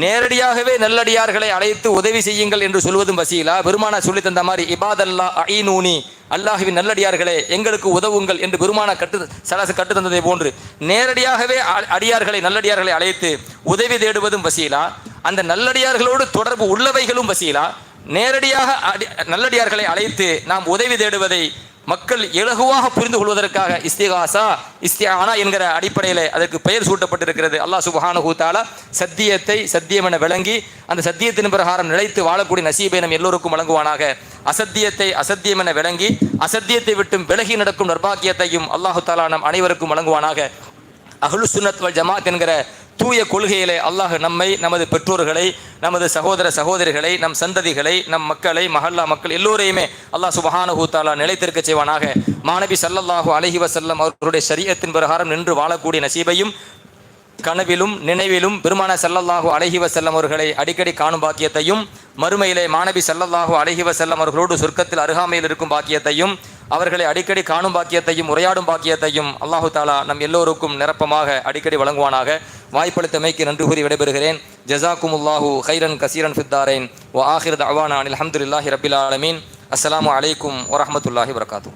நேரடியாகவே நல்லடியார்களை அழைத்து உதவி செய்யுங்கள் என்று சொல்வதும் வசீலா. பெருமானா சொல்லி தந்த மாதிரி இபாதல்லா அஈனூனி, அல்லாஹ்வின் நல்லடியார்களே எங்களுக்கு உதவுங்கள் என்று பெருமானா கட்டு தந்ததை போன்று நேரடியாகவே அடியார்களை நல்லடியார்களை அழைத்து உதவி தேடுவதும் வசீலா, அந்த நல்லடியார்களோடு தொடர்பு உள்ளவைகளும் வசீலா. நேரடியாக நல்லடியார்களை அழைத்து நாம் உதவி தேடுவதை மக்கள் இலகுவாக புரிந்து கொள்வதற்காக இஸ்திஆனா என்கிற அடிப்படையில் அதற்கு பெயர் சூட்டப்பட்டிருக்கிறது. அல்லாஹ் சுப்ஹானஹு தஆலா சத்தியத்தை சத்தியம் என விளங்கி அந்த சத்தியத்தின் பிரகாரம் நிலைத்து வாழக்கூடிய நசீபை நம் எல்லோருக்கும் வழங்குவானாக. அசத்தியத்தை அசத்தியம் என விளங்கி அசத்தியத்தை விட்டும் விலகி நடக்கும் நற்பாக்கியத்தையும் அல்லாஹு தஆலா நம் அனைவருக்கும் வழங்குவானாக. அஹ்லு சுன்னத் வல் ஜமாத் என்கிற தூய கொள்கையிலே அல்லாஹ் நம்மை, நமது பெற்றோர்களை, நமது சகோதர சகோதரிகளை, நம் சந்ததிகளை, நம் மக்களை, மஹல்லா மக்கள் எல்லோரையுமே அல்லாஹ் சுப்ஹானஹு தஆலா நிலைத்திருக்க செய்வானாக. மாநபி ஸல்லல்லாஹு அலைஹி வஸல்லம் அவர்களுடைய ஷரீஅத்தின் பிரகாரம் நின்று வாழக்கூடிய நசீபையும் கனவிலும் நினைவிலும் பெருமான ஸல்லல்லாஹு அலைஹி வஸல்லம் அவர்களை அடிக்கடி காணும் பாக்கியத்தையும், மறுமையிலே மாநபி ஸல்லல்லாஹு அலைஹி வஸல்லம் அவர்களோடு சொர்க்கத்தில் அருகாமையில் இருக்கும் பாக்கியத்தையும், அவர்களை அடிக்கடி காணும் பாக்கியத்தையும் உரையாடும் பாக்கியத்தையும் அல்லாஹு தஆலா நம் எல்லோருக்கும் நிரப்பமாக அடிக்கடி வழங்குவானாக. வாய்ப்பளித்தமைக்கு நன்றி கூறி விடைபெறுகிறேன். ஜஸாக்குமுல்லாஹு கைரன் கசீரன் ஃபித்தாரைன் வ ஆஹிர் தஅவானா அனில் ஹம்துலில்லாஹி ரப்பில் ஆலமீன். அஸ்ஸலாமு அலைக்கும் வரஹ்மத்துல்லாஹி வபரகாத்துஹு.